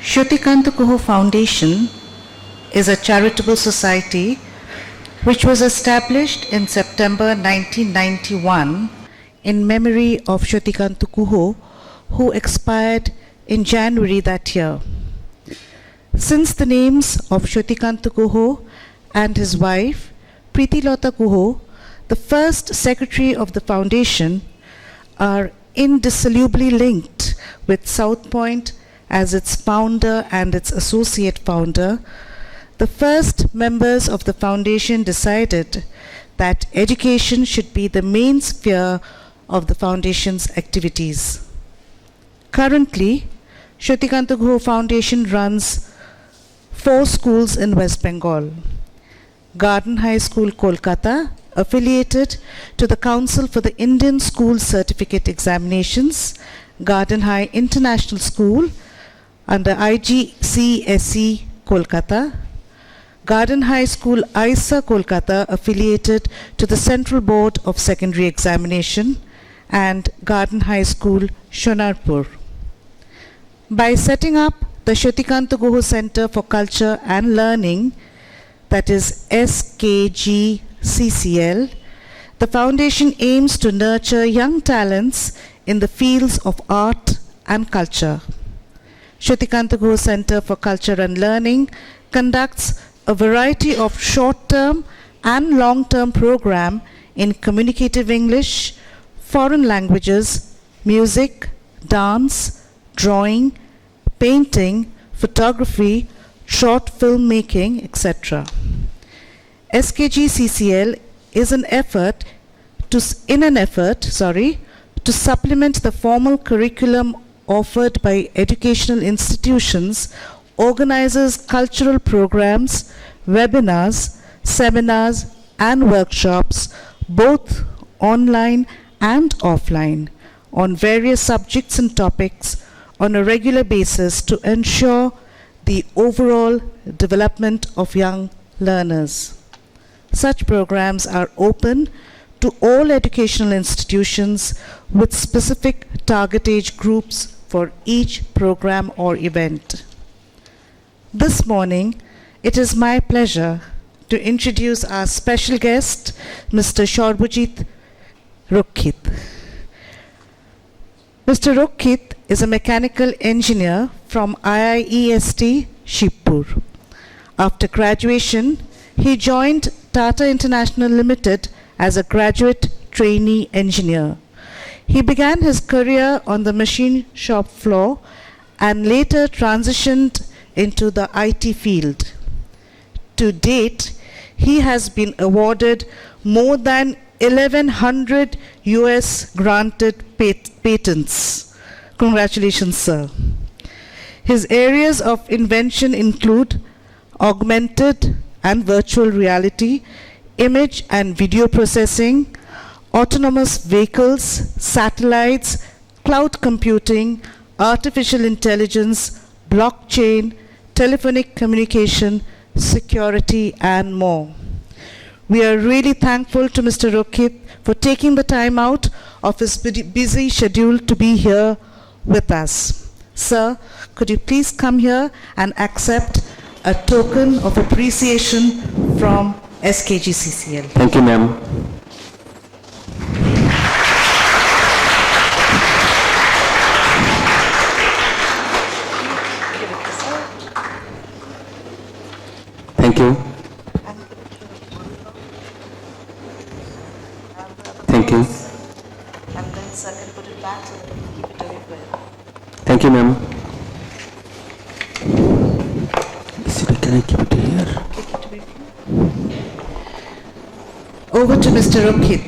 Shrutikanta Kuho Foundation is a charitable society which was established in September 1991 in memory of Shrutikanta Kuho, who expired in January that year. Since the names of Shrutikanta Kuho and his wife, Preetilota Kuho, the first secretary of the foundation, are indissolubly linked with South Point as its founder and its associate founder, the first members of the foundation decided that education should be the main sphere of the foundation's activities. Currently, Shrutikanta Kuho Foundation runs 4 schools in West Bengal. Garden High School, Kolkata, affiliated to the Council for the Indian School Certificate Examinations, Garden High International School under IGCSE, Kolkata, Garden High School, ISA, Kolkata, affiliated to the Central Board of Secondary Examination, and Garden High School, Shonarpur. By setting up the Shrutikanta Kuho Center for Culture and Learning, that is SKGCCL, the foundation aims to nurture young talents in the fields of art and culture. Shrutikanta Kuho Center for Culture and Learning conducts a variety of short-term and long-term program in communicative English, foreign languages, music, dance, drawing, painting, photography, short filmmaking, etc. SKGCCL is in an effort to supplement the formal curriculum offered by educational institutions, organizes cultural programs, webinars, seminars, and workshops, both online and offline, on various subjects and topics on a regular basis to ensure the overall development of young learners. Such programs are open to all educational institutions with specific target age groups for each program or event. This morning, it is my pleasure to introduce our special guest, Mr. Sharbujit Rokkit. Mr. Rokkit is a mechanical engineer from IIEST, Shibpur. After graduation, he joined Tata International Limited as a graduate trainee engineer. He began his career on the machine shop floor and later transitioned into the IT field. To date, he has been awarded more than 1,100 US granted patents. Congratulations, sir. His areas of invention include augmented and virtual reality, image and video processing, autonomous vehicles, satellites, cloud computing, artificial intelligence, blockchain, telephonic communication, security, and more. We are really thankful to Mr. Rokkit for taking the time out of his busy schedule to be here with us. Sir, could you please come here and accept a token of appreciation from SKGCCL? Thank you, ma'am. Thank you. Thank you. And then sir can put it back so that we can keep it away well. Thank you, ma'am. Can I keep it here? Over to Mr. Rokkit.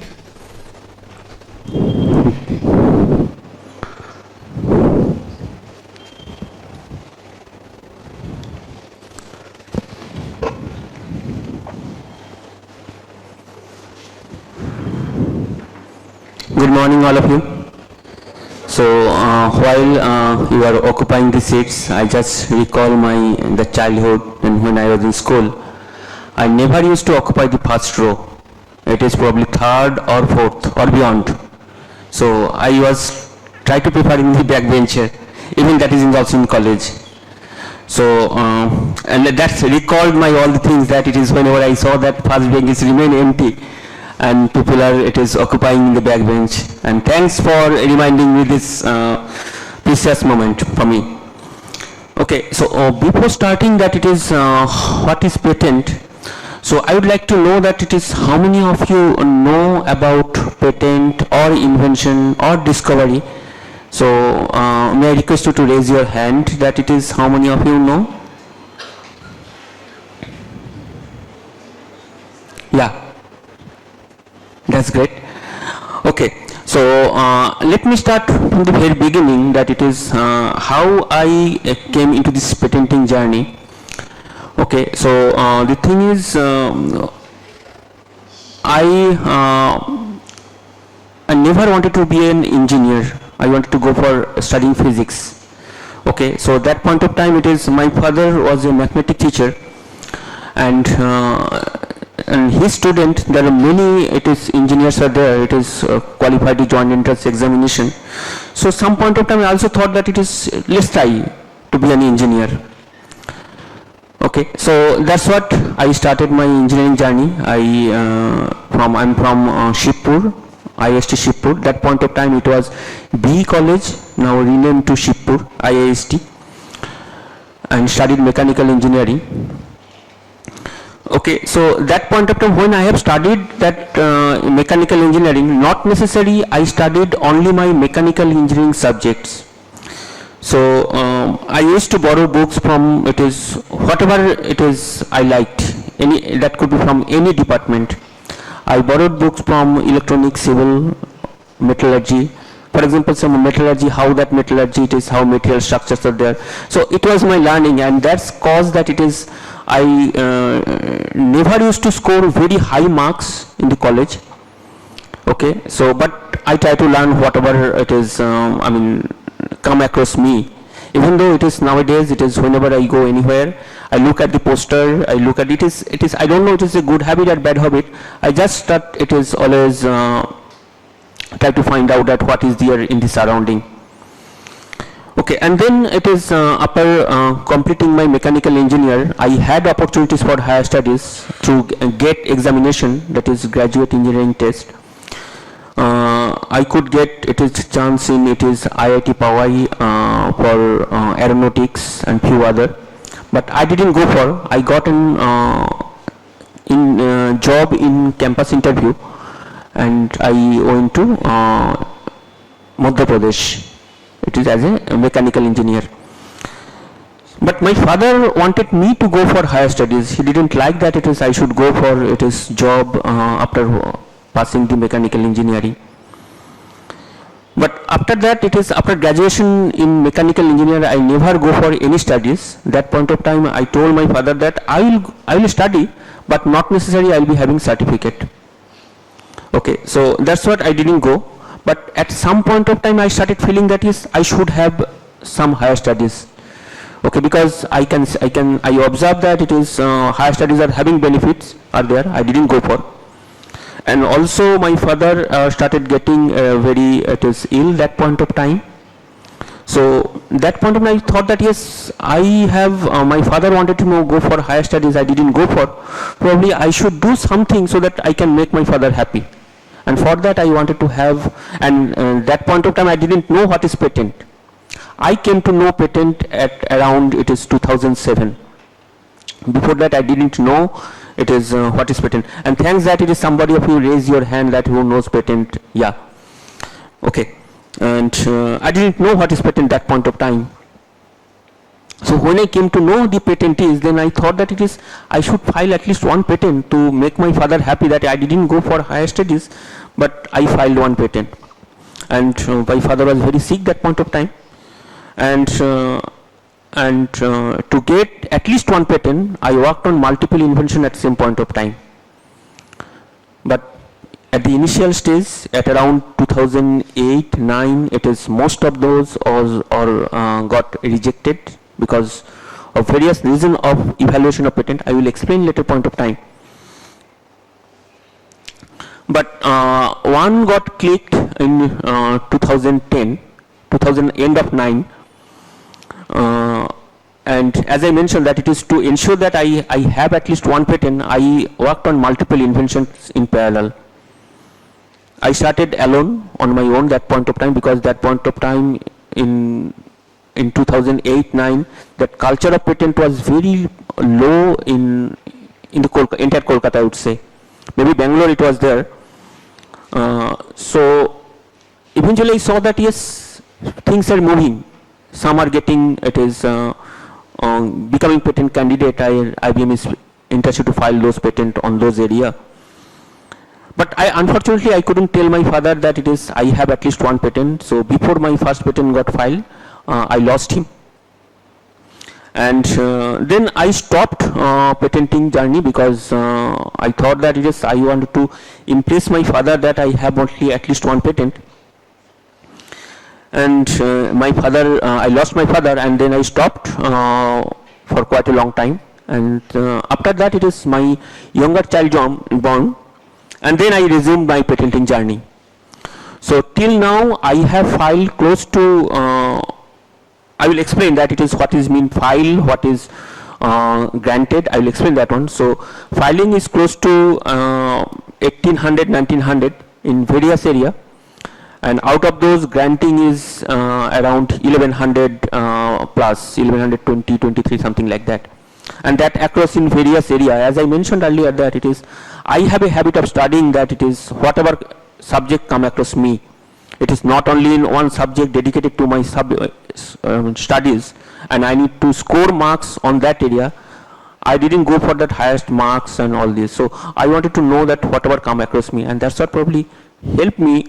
Good morning, all of you. So while you are occupying the seats, I just recall the childhood and when I was in school. I never used to occupy the first row. It is probably third or fourth or beyond. So I was try to prefer in the back bench, even that is also in college. So, and that's recalled my all the things that it is whenever I saw that first bench is remain empty and people are, it is occupying the back bench. And thanks for reminding me this precious moment for me. Okay, so before starting that it is what is patent, so I would like to know that it is how many of you know about patent or invention or discovery. So may I request you to raise your hand that it is how many of you know? Yeah, that's great. Okay, so let me start from the very beginning that it is how I came into this patenting journey. Okay, so the thing is I never wanted to be an engineer. I wanted to go for studying physics. Okay, so that point of time it is my father was a mathematics teacher and his student, there are many, it is engineers are there, it is qualified to joint entrance examination. So some point of time I also thought that it is, let's try to be an engineer. Okay, so that's what I started my engineering journey. I'm from Shibpur, IIST Shibpur. That point of time it was BE College, now renamed to Shibpur, IIST, and studied mechanical engineering. Okay, so that point of time when I have studied that mechanical engineering, not necessarily I studied only my mechanical engineering subjects. So I used to borrow books from, it is whatever it is I liked, any that could be from any department. I borrowed books from electronics, civil, metallurgy. For example, some metallurgy, how that metallurgy it is, how material structures are there. So it was my learning, and that's cause that it is I never used to score very high marks in the college. Okay, so but I try to learn whatever it is, come across me. Even though it is nowadays, it is whenever I go anywhere, I look at the poster, I look at it is, I don't know it is a good habit or bad habit. I just start, it is always try to find out that what is there in the surrounding. Okay, and then it is after completing my mechanical engineer, I had opportunities for higher studies to get examination, that is graduate engineering test. I could get it is chance in it is IIT Powai for aeronautics and few other, but I didn't go for. I got an job in campus interview, and I went to Madhya Pradesh. It is as a mechanical engineer. But my father wanted me to go for higher studies. He didn't like that it is I should go for it is job after passing the mechanical engineering. But after that, it is after graduation in mechanical engineering, I never go for any studies. That point of time, I told my father that I will study, but not necessarily I will be having certificate. Okay, so that's what I didn't go. But at some point of time, I started feeling that is I should have some higher studies. Okay, because I observe that it is higher studies are having benefits are there. I didn't go for. And also my father started getting very it is ill that point of time. So that point of time I thought that yes, I have my father wanted to go for higher studies. I didn't go for. Probably I should do something so that I can make my father happy. And for that I wanted to have, and that point of time I didn't know what is patent. I came to know patent at around it is 2007. Before that I didn't know it is what is patent. And thanks that it is somebody of you raise your hand that who knows patent. Yeah. Okay. And I didn't know what is patent that point of time. So when I came to know the patent is, then I thought that it is I should file at least one patent to make my father happy that I didn't go for higher studies, but I filed one patent. And my father was very sick that point of time. And to get at least one patent, I worked on multiple inventions at the same point of time. But at the initial stage, at around 2008-9, it is most of those got rejected because of various reasons of evaluation of patent. I will explain later point of time. But one got clicked in 2010, end of 9. And as I mentioned that it is to ensure that I have at least one patent, I worked on multiple inventions in parallel. I started alone on my own that point of time, because that point of time in 2008-9, that culture of patent was very low in the entire Kolkata, I would say. Maybe Bangalore it was there. So eventually I saw that yes, things are moving. Some are getting, it is becoming patent candidate. IBM is interested to file those patent on those area. But unfortunately I couldn't tell my father that it is, I have at least one patent. So before my first patent got filed, I lost him. And then I stopped patenting journey, because I thought that it is, I wanted to impress my father that I have only at least one patent. And my father, I lost my father, and then I stopped for quite a long time. And after that it is my younger child born, and then I resumed my patenting journey. So till now I have filed close to, I will explain that it is what is mean file, what is granted. I will explain that one. So filing is close to 1800, 1900 in various area, and out of those granting is around 1100 plus 1120, 23, something like that. And that across in various area. As I mentioned earlier that it is, I have a habit of studying that it is whatever subject come across me. It is not only in one subject dedicated to my studies, and I need to score marks on that area. I didn't go for that highest marks and all this. So I wanted to know that whatever come across me, and that's what probably helped me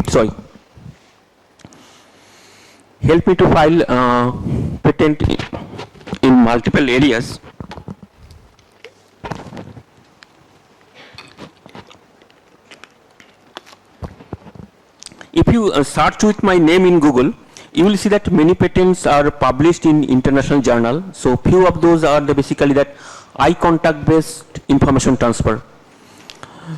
sorry, help me to file patent in multiple areas. If you search with my name in Google, you will see that many patents are published in international journal. So few of those are basically that eye contact based information transfer.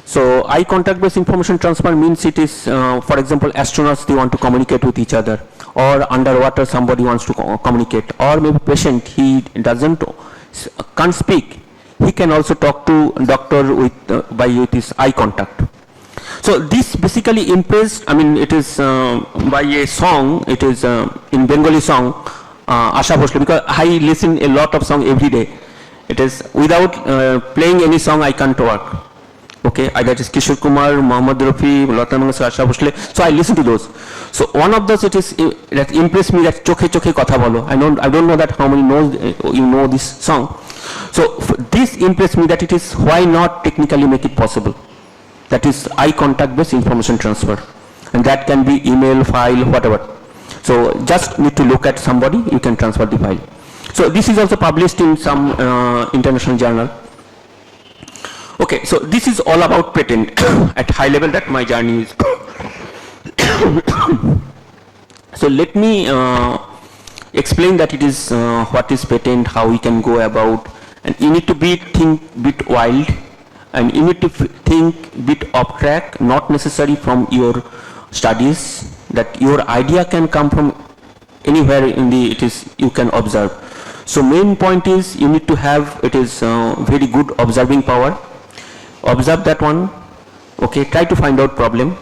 So eye contact based information transfer means it is, for example, astronauts, they want to communicate with each other, or underwater somebody wants to communicate, or maybe patient, he can't speak, he can also talk to doctor with his eye contact. So this basically impressed, I mean it is by a song, it is in Bengali song, Asha Bhosle, because I listen a lot of song every day. It is without playing any song I can't work. Okay, either it is Kishore Kumar, Mohammad Rafi, Lata Mangeshkar, Asha Bhosle, so I listen to those. So one of those, it is that impressed me, that Chokhe Chokhe Kotha Bolo. I don't know that how many knows you know this song. So this impressed me that it is, why not technically make it possible. That is eye contact based information transfer, and that can be email, file, whatever. So just need to look at somebody, you can transfer the file. So this is also published in some international journal. Okay, so this is all about patent at high level, that my journey is. So let me explain that it is what is patent, how we can go about, and you need to think bit wild, and you need to think bit off track, not necessary from your studies, that your idea can come from anywhere in the, it is, you can observe. So main point is you need to have, it is very good observing power. Observe that one, okay, try to find out problem,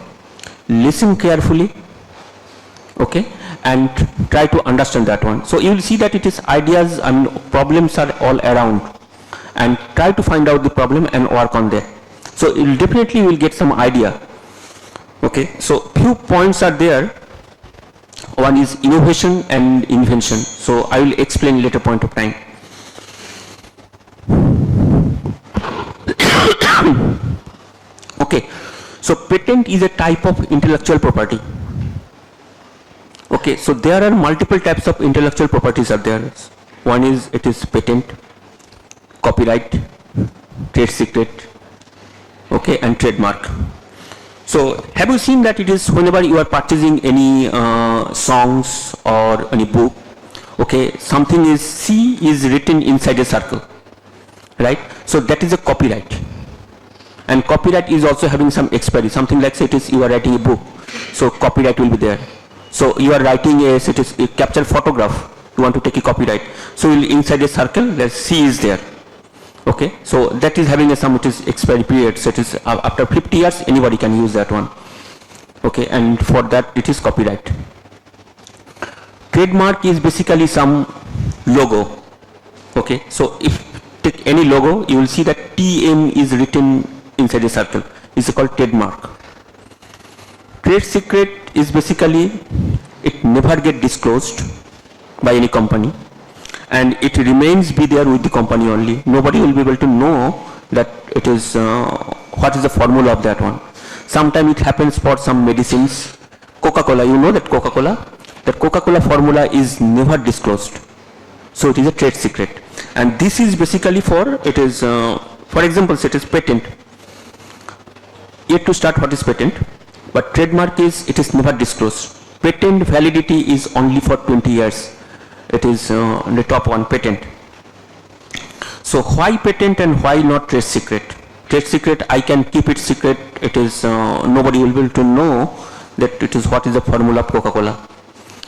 listen carefully, okay, and try to understand that one. So you will see that it is ideas and problems are all around, and try to find out the problem and work on that. So you will definitely will get some idea. Okay, so few points are there. One is innovation and invention. So I will explain later point of time. Okay, so patent is a type of intellectual property. Okay, so there are multiple types of intellectual properties are there. One is, it is patent, copyright, trade secret, okay, and trademark. So have you seen that it is, whenever you are purchasing any songs or any book, okay, something is, C is written inside a circle, right? So that is a copyright. And copyright is also having some expiry, something like, say it is, you are writing a book, so copyright will be there. So you are writing a, it is a capture photograph, you want to take a copyright. So inside a circle, the C is there. Okay, so that is having a some, it is expiry period, so it is after 50 years anybody can use that one. Okay, and for that it is copyright. Trademark is basically some logo. Okay, so if take any logo, you will see that TM is written inside a circle. It's called trademark. Trade secret is basically, it never get disclosed by any company, and it remains be there with the company only. Nobody will be able to know that it is what is the formula of that one. Sometimes it happens for some medicines. Coca-Cola, you know that Coca-Cola formula is never disclosed, so it is a trade secret. And this is basically for, it is for example, it is patent. Yet to start what is patent, but trademark is, it is never disclosed. Patent validity is only for 20 years. It is the top one, patent. So why patent and why not trade secret? Trade secret, I can keep it secret. It is nobody will be able to know that it is what is the formula of Coca-Cola.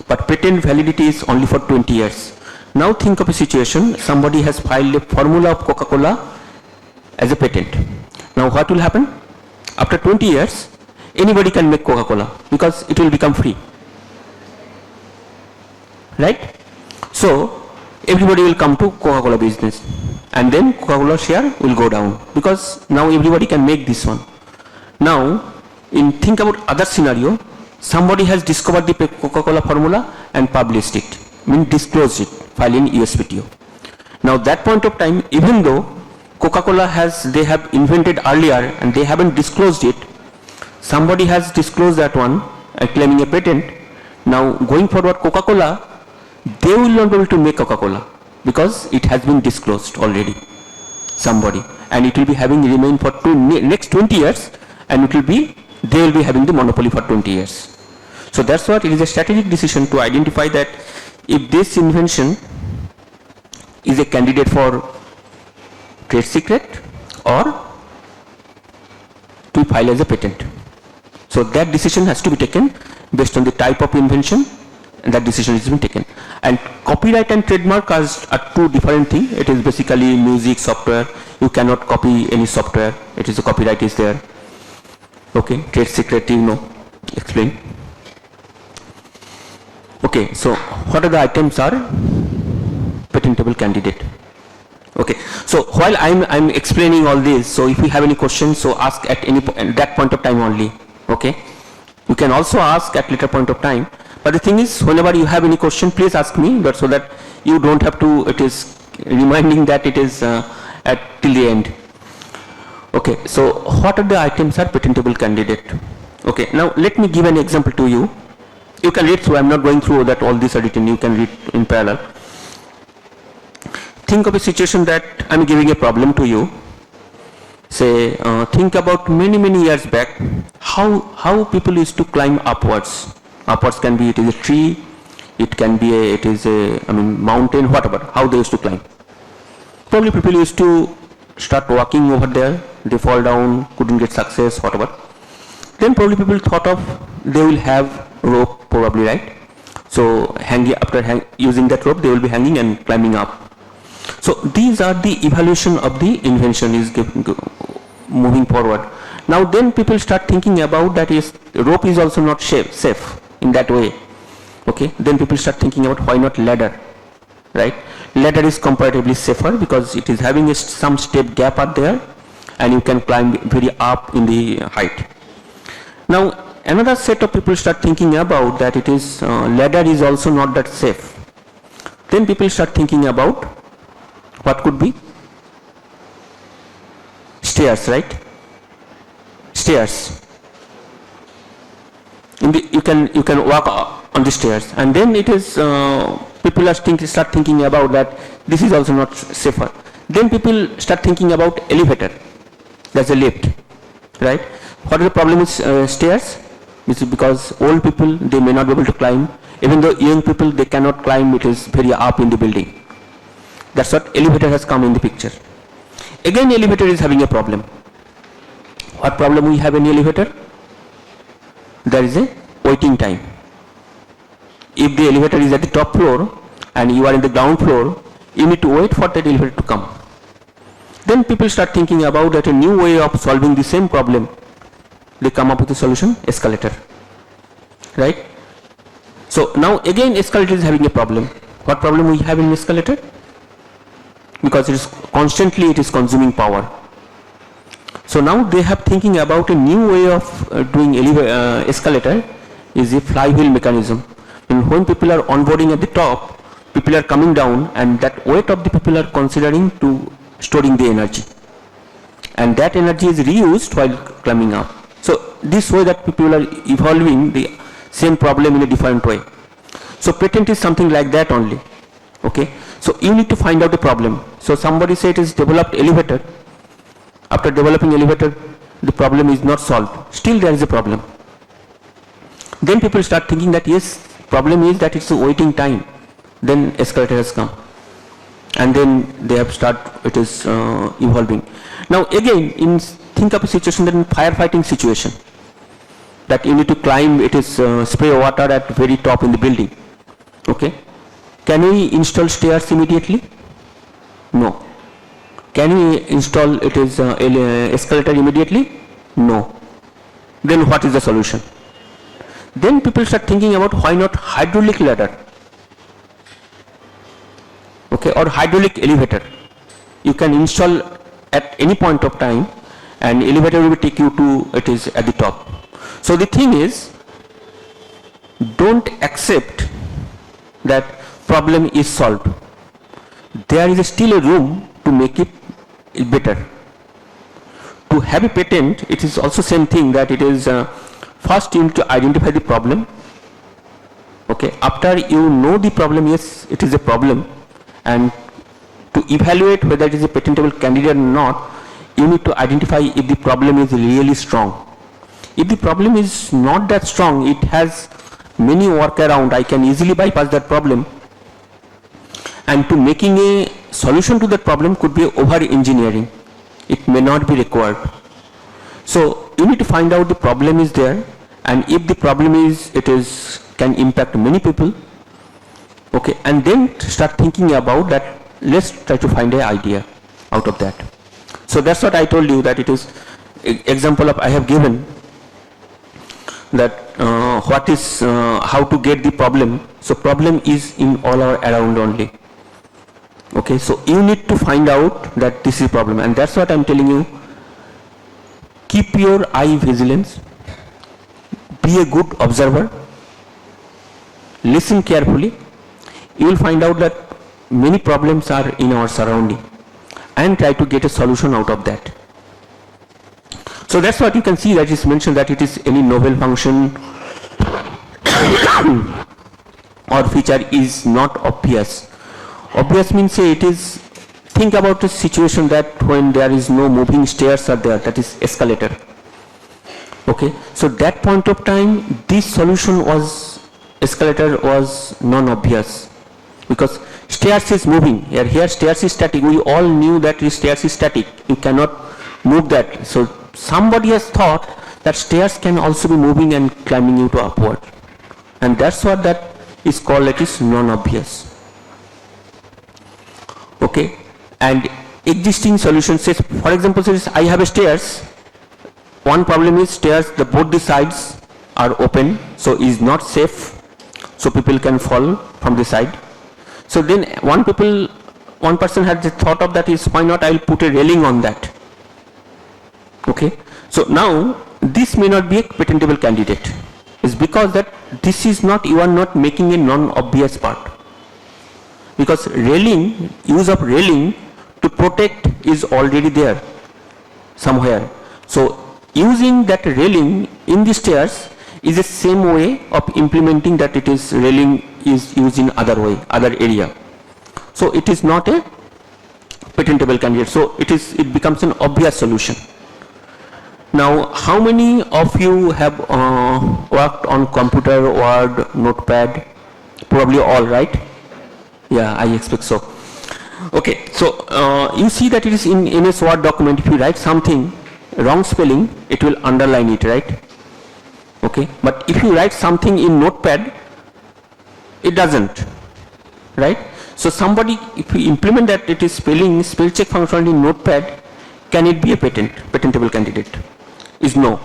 But patent validity is only for 20 years. Now think of a situation, somebody has filed a formula of Coca-Cola as a patent. Now what will happen? After 20 years, anybody can make Coca-Cola because it will become free. Right? So everybody will come to Coca-Cola business, and then Coca-Cola share will go down because now everybody can make this one. Now think about other scenario, somebody has discovered the Coca-Cola formula and published it, means disclosed it, filed in USPTO. Now that point of time, even though Coca-Cola they have invented earlier and they haven't disclosed it, somebody has disclosed that one claiming a patent. Now going forward, Coca-Cola, they will not be able to make Coca-Cola because it has been disclosed already, somebody, and it will be having remain for next 20 years, and it will be, they will be having the monopoly for 20 years. So that's what it is, a strategic decision to identify that if this invention is a candidate for trade secret or to file as a patent. So that decision has to be taken based on the type of invention, and that decision has been taken. And copyright and trademark are two different things. It is basically music, software. You cannot copy any software. It is a copyright is there. Okay, trade secret, you know, explain. Okay, so what are the items are patentable candidate? Okay, so while I'm explaining all this, so if you have any questions, so ask at that point of time only. Okay, you can also ask at later point of time. But the thing is, whenever you have any question, please ask me, but so that you don't have to, it is reminding that it is at till the end. Okay, so what are the items are patentable candidate? Okay, now let me give an example to you. You can read through, I'm not going through that all this are written, you can read in parallel. Think of a situation that I'm giving a problem to you. Say, think about many years back, how people used to climb upwards. Upwards can be, it is a tree, it can be mountain, whatever, how they used to climb. Probably people used to start walking over there, they fall down, couldn't get success, whatever. Then probably people thought of, they will have rope, probably, right? So using that rope, they will be hanging and climbing up. So these are the evaluation of the invention is moving forward. Now then people start thinking about that is rope is also not safe in that way. Okay, then people start thinking about why not ladder, right? Ladder is comparatively safer because it is having some step gap out there and you can climb very up in the height. Now another set of people start thinking about that it is ladder is also not that safe. Then people start thinking about what could be stairs, right? Stairs. You can walk on the stairs, and then it is people are start thinking about that this is also not safer. Then people start thinking about elevator. That's a lift, right? What is the problem with stairs? This is because old people, they may not be able to climb. Even though young people, they cannot climb, it is very up in the building. That's what elevator has come in the picture. Again, elevator is having a problem. What problem we have in elevator? There is a waiting time. if the elevator is at the top floor and you are in the ground floor, you need to wait for that elevator to come. Then people start thinking about that a new way of solving the same problem. They come up with a solution, escalator, right? So now again escalator is having a problem. What problem we have in escalator? Because it is consuming power. So now they have thinking about a new way of doing escalator is a flywheel mechanism. And when people are onboarding at the top, people are coming down, and that weight of the people are considering to storing the energy, and that energy is reused while climbing up. So this way that people are evolving the same problem in a different way. So patent is something like that only. Okay, so you need to find out the problem. So somebody said it is developed elevator. After developing elevator, the problem is not solved. Still there is a problem. Then people start thinking that yes, problem is that it's a waiting time. Then escalator has come, and then they have it is evolving. Now again, think of a situation that in firefighting situation, that you need to climb, it is spray water at very top in the building. Okay, can we install stairs immediately? No. Can we install escalator immediately? No. Then what is the solution? Then people start thinking about why not hydraulic ladder, okay, or hydraulic elevator. You can install at any point of time, and elevator will take you to it is at the top. So the thing is, don't accept that problem is solved. There is still a room to make it better. To have a patent, it is also same thing, that it is first you need to identify the problem. Okay, after you know the problem, yes, it is a problem, and to evaluate whether it is a patentable candidate or not, you need to identify if the problem is really strong. If the problem is not that strong, it has many workaround, I can easily bypass that problem, and to making a solution to that problem could be over engineering. It may not be required. So you need to find out the problem is there, and if the problem is can impact many people, okay, and then start thinking about that. Let's try to find an idea out of that. So that's what I told you, that it is example of I have given that what is how to get the problem. So problem is in all our around only. Okay, so you need to find out that this is problem, and that's what I'm telling you. Keep your eye vigilance, be a good observer, listen carefully. You will find out that many problems are in our surrounding, and try to get a solution out of that. So that's what you can see, that is mentioned that it is any novel function or feature is not obvious. Obvious means say it is, think about a situation that when there is no moving stairs are there, that is escalator. Okay, so that point of time this solution was, escalator was non-obvious, because stairs is moving. Here stairs is static. We all knew that stairs is static. You cannot move that. So somebody has thought that stairs can also be moving and climbing you to upward, and that's what that is called, it is non-obvious. Okay, and existing solution says, for example, says I have a stairs. One problem is stairs, both the sides are open, so is not safe, so people can fall from the side. So then one person had the thought of that is, why not I will put a railing on that. Okay, so now this may not be a patentable candidate. It's because that this is not, you are not making a non-obvious part. Because railing, use of railing to protect is already there somewhere. So using that railing in the stairs is the same way of implementing that it is railing is used in other way, other area. So it is not a patentable candidate. So it becomes an obvious solution. Now, how many of you have worked on computer, Word, Notepad? Probably all, right? Yeah, I expect so. Okay, so you see that it is in MS Word document. If you write something wrong spelling, it will underline it, right? Okay, but if you write something in Notepad, It doesn't, right? So somebody, if we implement that it is spell check functionality in Notepad, can it be a patentable candidate? Is no.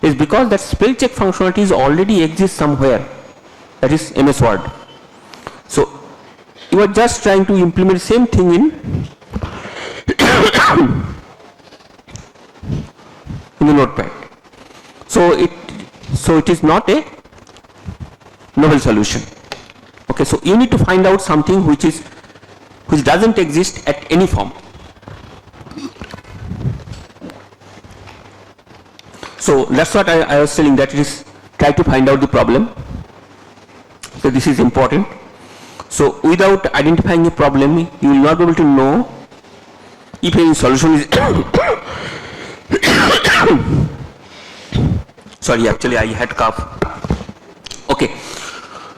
Is because that spell check functionality is already exists somewhere, that is MS Word. So you are just trying to implement same thing in in the Notepad. So it is not a novel solution. Okay, so you need to find out something which doesn't exist at any form. So that's what I was telling, that it is try to find out the problem. So this is important. So without identifying a problem, you will not be able to know if any solution is sorry, actually I had cough. Okay,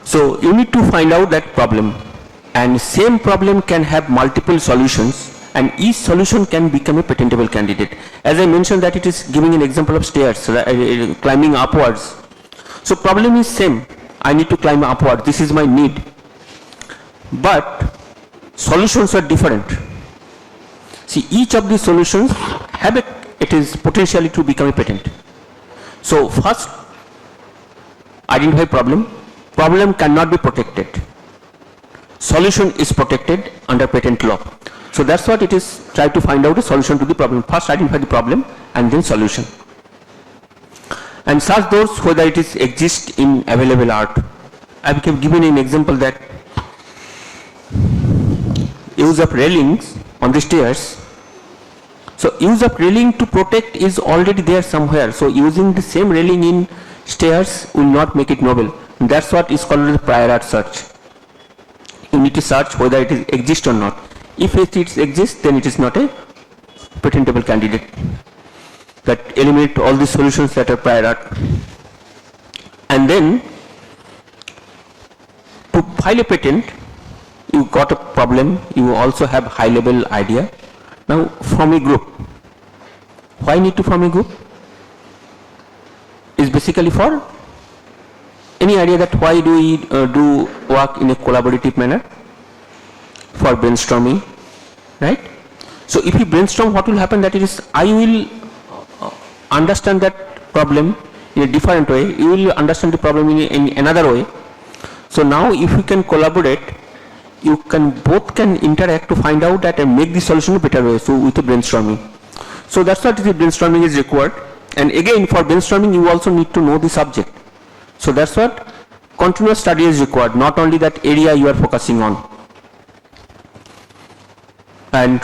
so you need to find out that problem, and same problem can have multiple solutions, and each solution can become a patentable candidate. As I mentioned that it is giving an example of stairs, climbing upwards. So problem is same, I need to climb upward, this is my need, but solutions are different. See, each of these solutions have it is potentially to become a patent. So first, identify problem. Problem cannot be protected. Solution is protected under patent law. So that's what it is, try to find out a solution to the problem. First identify the problem and then solution. And search those whether it is exist in available art. I have given an example that use of railings on the stairs. So use of railing to protect is already there somewhere. So using the same railing in stairs will not make it novel. That's what is called the prior art search. You need to search whether it exists or not. If it exists, then it is not a patentable candidate. That eliminate all the solutions that are prior art. And then to file a patent, you got a problem, you also have high level idea. Now form a group. Why need to form a group? Is basically for any idea that why do we do work in a collaborative manner? For brainstorming, right? So if you brainstorm, what will happen, that it is, I will understand that problem in a different way, you will understand the problem in another way. So now if we can collaborate, you can both can interact to find out that and make the solution a better way. So with the brainstorming. So that's what the brainstorming is required. And again, for brainstorming, you also need to know the subject. So that's what continuous study is required, not only that area you are focusing on. And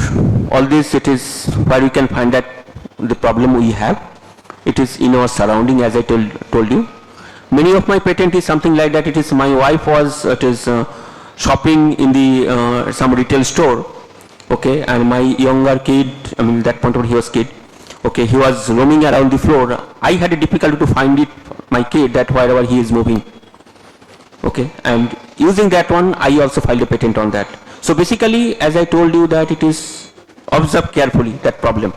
all this, it is where you can find that the problem we have, it is in our surrounding, as I told you. Many of my patent is something like that. It is my wife was shopping in the some retail store, okay, and my younger kid, I mean that point of he was kid, okay, he was roaming around the floor. I had a difficulty to find it, my kid, that wherever he is moving, okay, and using that one, I also filed a patent on that. So basically, as I told you, that it is observe carefully that problem.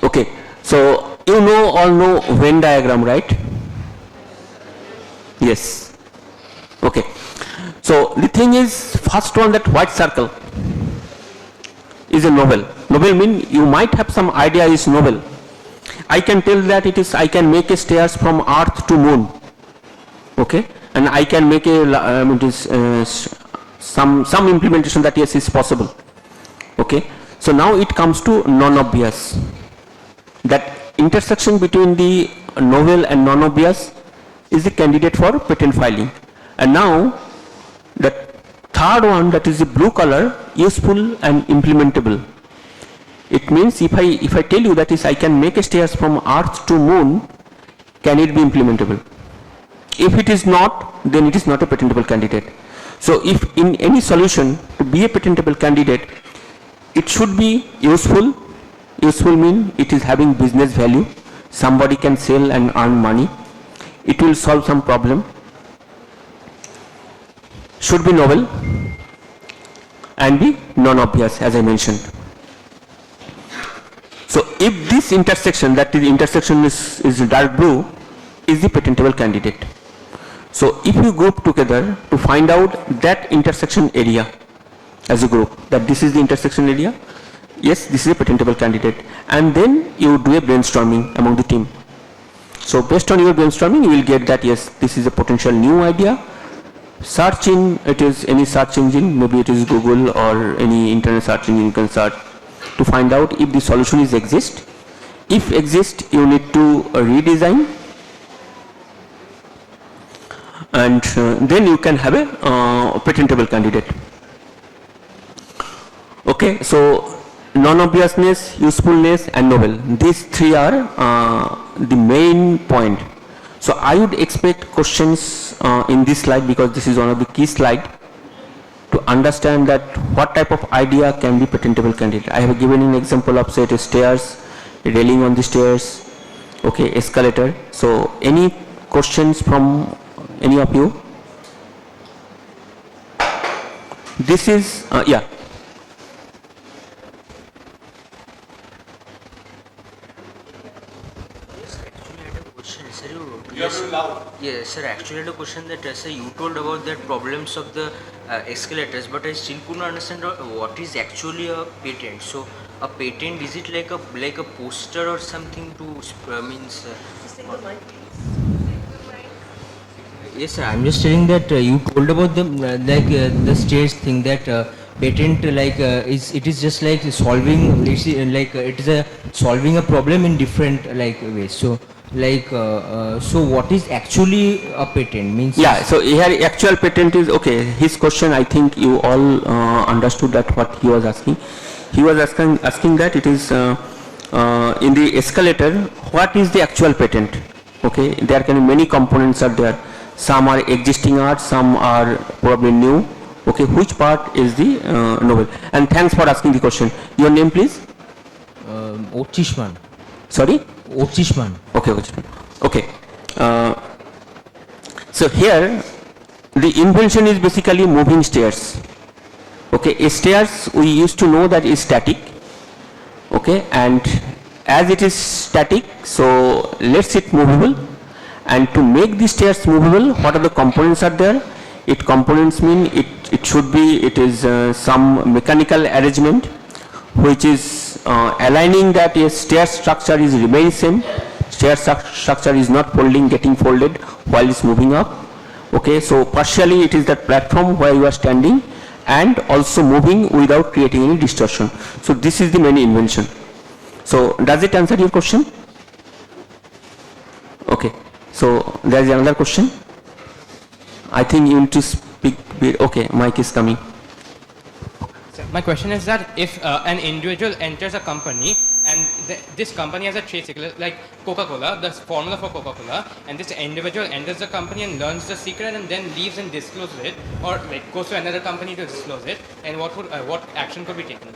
Okay, so you all know Venn diagram, right? Yes. Okay. So the thing is, first one, that white circle is a novel. Novel means you might have some idea is novel. I can tell that it is, I can make a stairs from earth to moon. Okay. And I can make a some implementation that yes is possible. Okay. So now it comes to non-obvious. That intersection between the novel and non-obvious is a candidate for patent filing. And now the third one, that is the blue color, useful and implementable. It means if I tell you that is I can make a stairs from earth to moon, can it be implementable? If it is not, then it is not a patentable candidate. So if in any solution to be a patentable candidate, it should be useful. Useful means it is having business value. Somebody can sell and earn money. It will solve some problem. Should be novel and be non-obvious, as I mentioned. So if this intersection, that is intersection is dark blue, is the patentable candidate. So if you group together to find out that intersection area as a group, that this is the intersection area, yes, this is a patentable candidate, and then you do a brainstorming among the team. So based on your brainstorming, you will get that yes, this is a potential new idea. Search in, it is any search engine, maybe it is Google or any internet search engine you can search to find out if the solution is exist. If exist, you need to redesign, and then you can have a patentable candidate. Okay, so non-obviousness, usefulness and novel. These three are the main point. So I would expect questions in this slide, because this is one of the key slide to understand that what type of idea can be patentable candidate. I have given an example of say it is stairs, railing on the stairs, okay, escalator. So any questions from any of you? This is yeah. Yes, sir. Actually, I had a question that sir, you told about that problems of the escalators, but I still couldn't understand what is actually a patent. So, a patent, is it like a poster or something to means? Yes, sir. I'm just telling that you told about the the stairs thing, that patent it is just like solving it is a solving a problem in different ways. So so what is actually a patent means? Yeah, so here actual patent is, okay, his question, I think you all understood that what he was asking. He was asking that it is in the escalator, what is the actual patent? Okay, there can be many components are there. Some are existing art, some are probably new. Okay, which part is the novel? And thanks for asking the question. Your name please? Ochishman. Sorry? Ochishman. Okay, Ochishman. Okay. So here the invention is basically moving stairs. Okay, a stairs we used to know that is static. Okay, and as it is static, so let's it movable. And to make the stairs movable, what are the components are there? It components mean it should be, it is some mechanical arrangement which is aligning that a stair structure is remain same. Stair structure is not folding, getting folded while it's moving up. Okay, so partially it is that platform where you are standing and also moving without creating any distortion. So this is the main invention. So does it answer your question? Okay. So there is another question. I think you need to speak. Okay, mic is coming. My question is that if an individual enters a company and this company has a trade secret, like Coca-Cola, the formula for Coca-Cola, and this individual enters the company and learns the secret and then leaves and discloses it, or goes to another company to disclose it, and what action could be taken?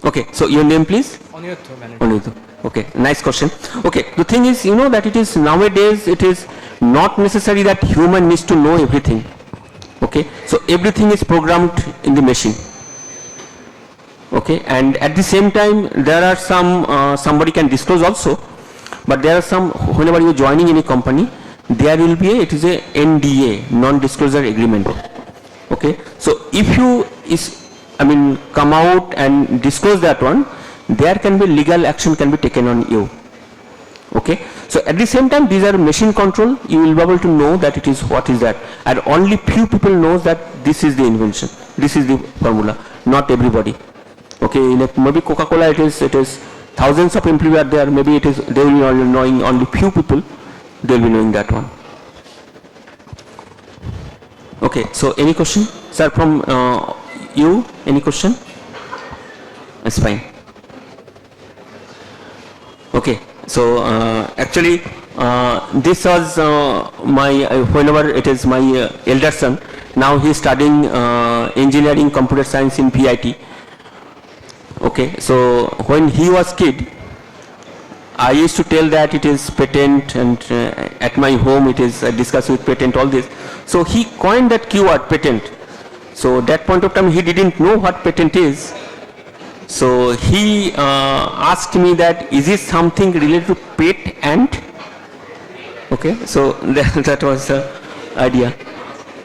Okay, so your name please? Anirudh. Okay, nice question. Okay, the thing is, you know that it is nowadays, it is not necessary that human needs to know everything. Okay, so everything is programmed in the machine. Okay, and at the same time there are some somebody can disclose also, but there are some, whenever you are joining any company, there will be it is a NDA, non-disclosure agreement. Okay, so if you come out and disclose that one, there can be legal action can be taken on you. Okay, so at the same time these are machine control, you will be able to know that it is what is that, and only few people knows that this is the invention, this is the formula, not everybody. Okay, maybe Coca-Cola it is thousands of employees are there, maybe it is they will be knowing only few people, they will be knowing that one. Okay, so any question, sir, from you, any question? That's fine. Okay, so actually this was my whenever it is my elder son, now he is studying engineering computer science in PIT. Okay, so when he was kid, I used to tell that it is patent, and at my home it is discussed with patent, all this. So he coined that keyword patent. So that point of time he didn't know what patent is. So he asked me that is it something related to pet and Okay, so that was the idea.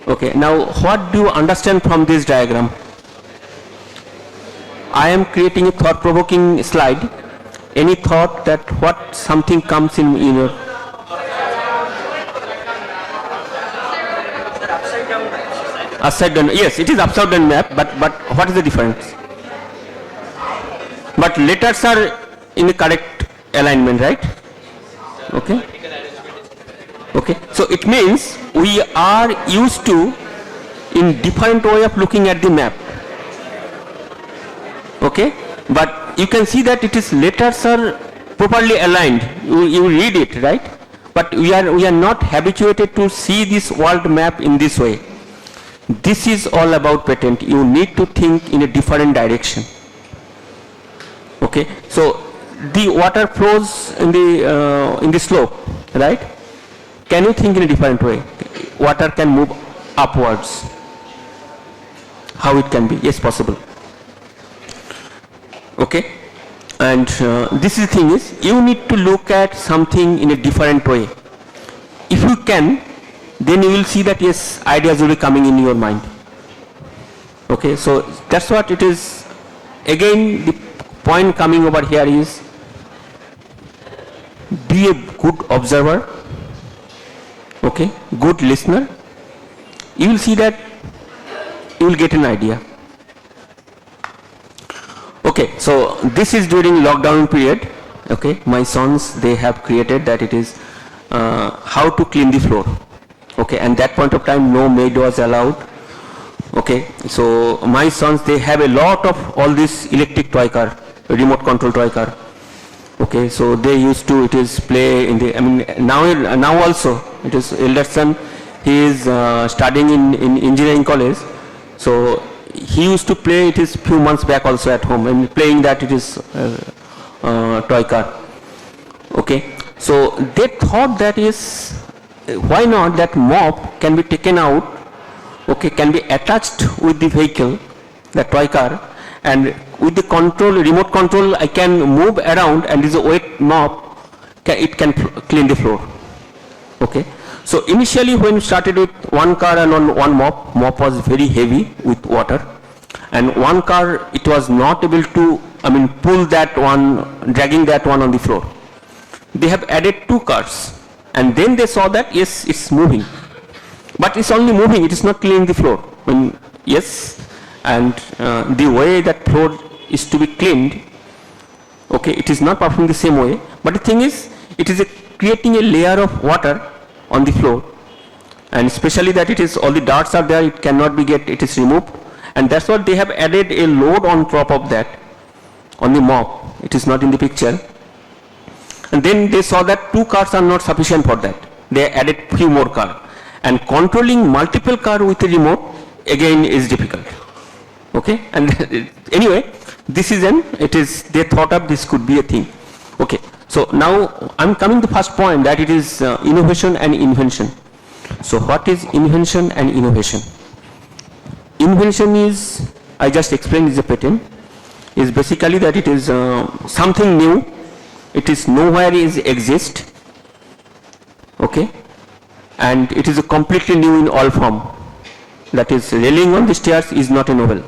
Okay, now what do you understand from this diagram? I am creating a thought-provoking slide. Any thought that what something comes in your upside down? Yes, it is upside down map, but what is the difference? But letters are in the correct alignment, right? Okay. Okay. So it means we are used to in different way of looking at the map. Okay. But you can see that it is letters are properly aligned. You read it, right? But we are not habituated to see this world map in this way. This is all about patent. You need to think in a different direction. Okay, so the water flows in the slope, right? Can you think in a different way? Water can move upwards. How it can be? Yes, possible. Okay, and this is the thing is you need to look at something in a different way. If you can, then you will see that yes, ideas will be coming in your mind. Okay, so that's what it is. Again, the point coming over here is be a good observer, okay, good listener. You will see that you will get an idea. Okay, so this is during lockdown period. Okay, my sons, they have created that it is how to clean the floor. Okay, and that point of time no maid was allowed. Okay, so my sons, they have a lot of all this electric toy car, remote control toy car. Okay, so they used to play in the, I mean now also it is elder son, he is studying in engineering college, so he used to play it is few months back also at home and playing that it is toy car. Okay, so they thought that is why not that mop can be taken out, okay, can be attached with the vehicle, the toy car, and with the control, remote control, I can move around and this wet mop, it can clean the floor. Okay. So initially when we started with one car and one mop was very heavy with water, and one car it was not able to, pull that one, dragging that one on the floor. They have added two cars and then they saw that yes, it's moving, but it's only moving, it is not cleaning the floor. Yes, and the way that floor is to be cleaned, okay, it is not performing the same way, but the thing is it is creating a layer of water on the floor, and especially that it is all the darts are there, it cannot be it is removed, and that's what they have added a load on top of that on the mop. It is not in the picture, and then they saw that two cars are not sufficient for that. They added few more cars, and controlling multiple cars with a remote again is difficult. Okay, and anyway, this is they thought up this could be a thing. Okay, so now I'm coming to the first point, that it is innovation and invention. So what is invention and innovation? Invention is, I just explained, is a patent, is basically that it is something new, it is nowhere is exist, okay, and it is a completely new in all form. That is, railing on the stairs is not a novel.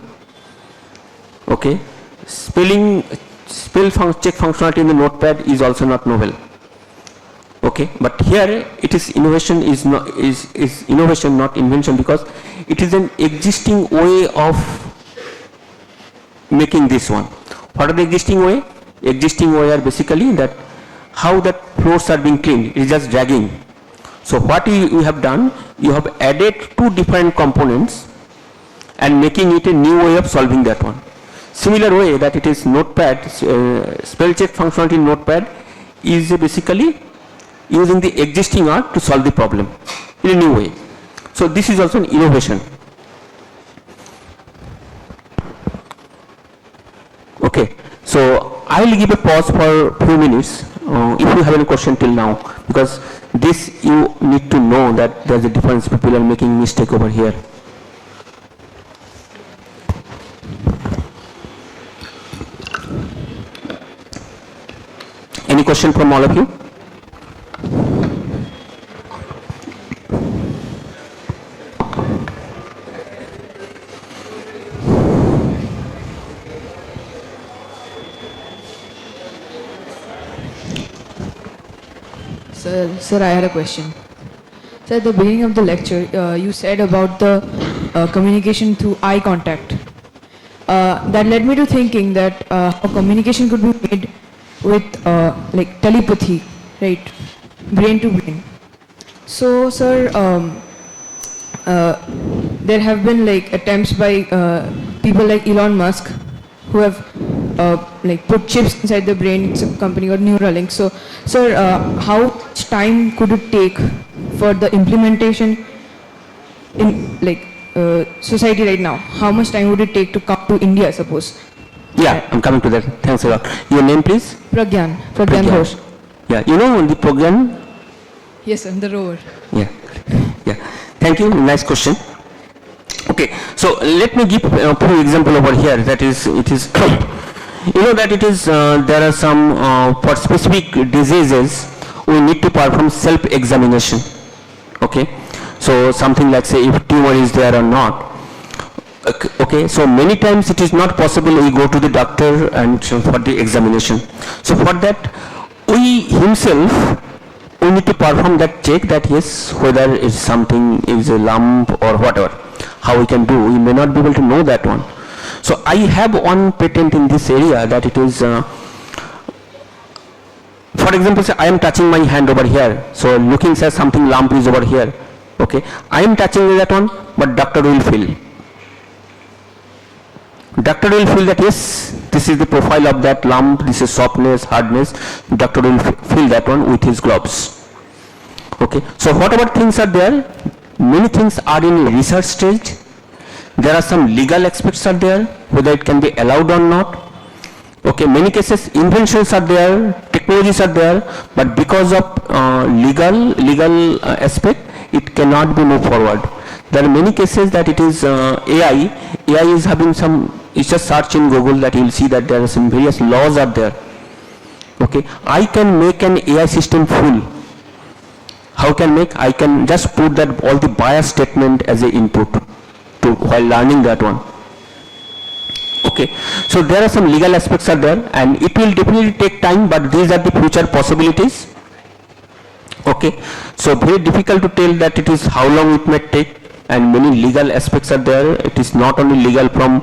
Okay, spell check functionality in the notepad is also not novel. Okay, but here it is innovation is innovation, not invention, because it is an existing way of making this one. What are the existing way? Existing way are basically that how that floors are being cleaned, it is just dragging. So what you have done, you have added two different components and making it a new way of solving that one. Similar way that it is notepad, spell check functionality in notepad is basically using the existing art to solve the problem in a new way. So this is also an innovation. Okay, so I will give a pause for few minutes if you have any question till now, because this you need to know that there is a difference, people are making mistake over here. Any question from all of you? Sir, I had a question. So at the beginning of the lecture, you said about the communication through eye contact. That led me to thinking that how communication could be made with like telepathy, right? Brain to brain. So, sir, there have been like attempts by people like Elon Musk who have like put chips inside the brain. It's a company called Neuralink. So, sir, how much time could it take for the implementation in like society right now? How much time would it take to come to India, suppose? Yeah, I'm coming to that. Thanks a lot. Your name, please? Pragyan Pragyan. Ghosh. Yeah, you know the program? Yes, sir, the rover. Yeah, yeah. Thank you. Nice question. Okay, so let me give a few example over here. That is, it is, you know that it is, there are some, for specific diseases, we need to perform self-examination. Okay, so something like say if tumor is there or not. Okay, so many times it is not possible we go to the doctor and for the examination. So for that, we himself, we need to perform that check that yes, whether it's something is a lump or whatever. How we can do, we may not be able to know that one. So I have one patent in this area that it is, for example, say I am touching my hand over here. So looking say something lump is over here. Okay, I am touching that one, but doctor will feel. Doctor will feel that yes, this is the profile of that lump, this is softness, hardness. Doctor will feel that one with his gloves. Okay, so whatever things are there, many things are in research stage. There are some legal aspects are there, whether it can be allowed or not. Okay, many cases inventions are there, technologies are there, but because of legal aspect, it cannot be moved forward. There are many cases that it is AI is having some, it's just search in Google that you will see that there are some various laws are there. Okay, I can make an AI system full. How can make? I can just put that all the bias statement as a input to while learning that one. Okay, so there are some legal aspects are there and it will definitely take time, but these are the future possibilities. Okay, so very difficult to tell that it is how long it may take, and many legal aspects are there. It is not only legal from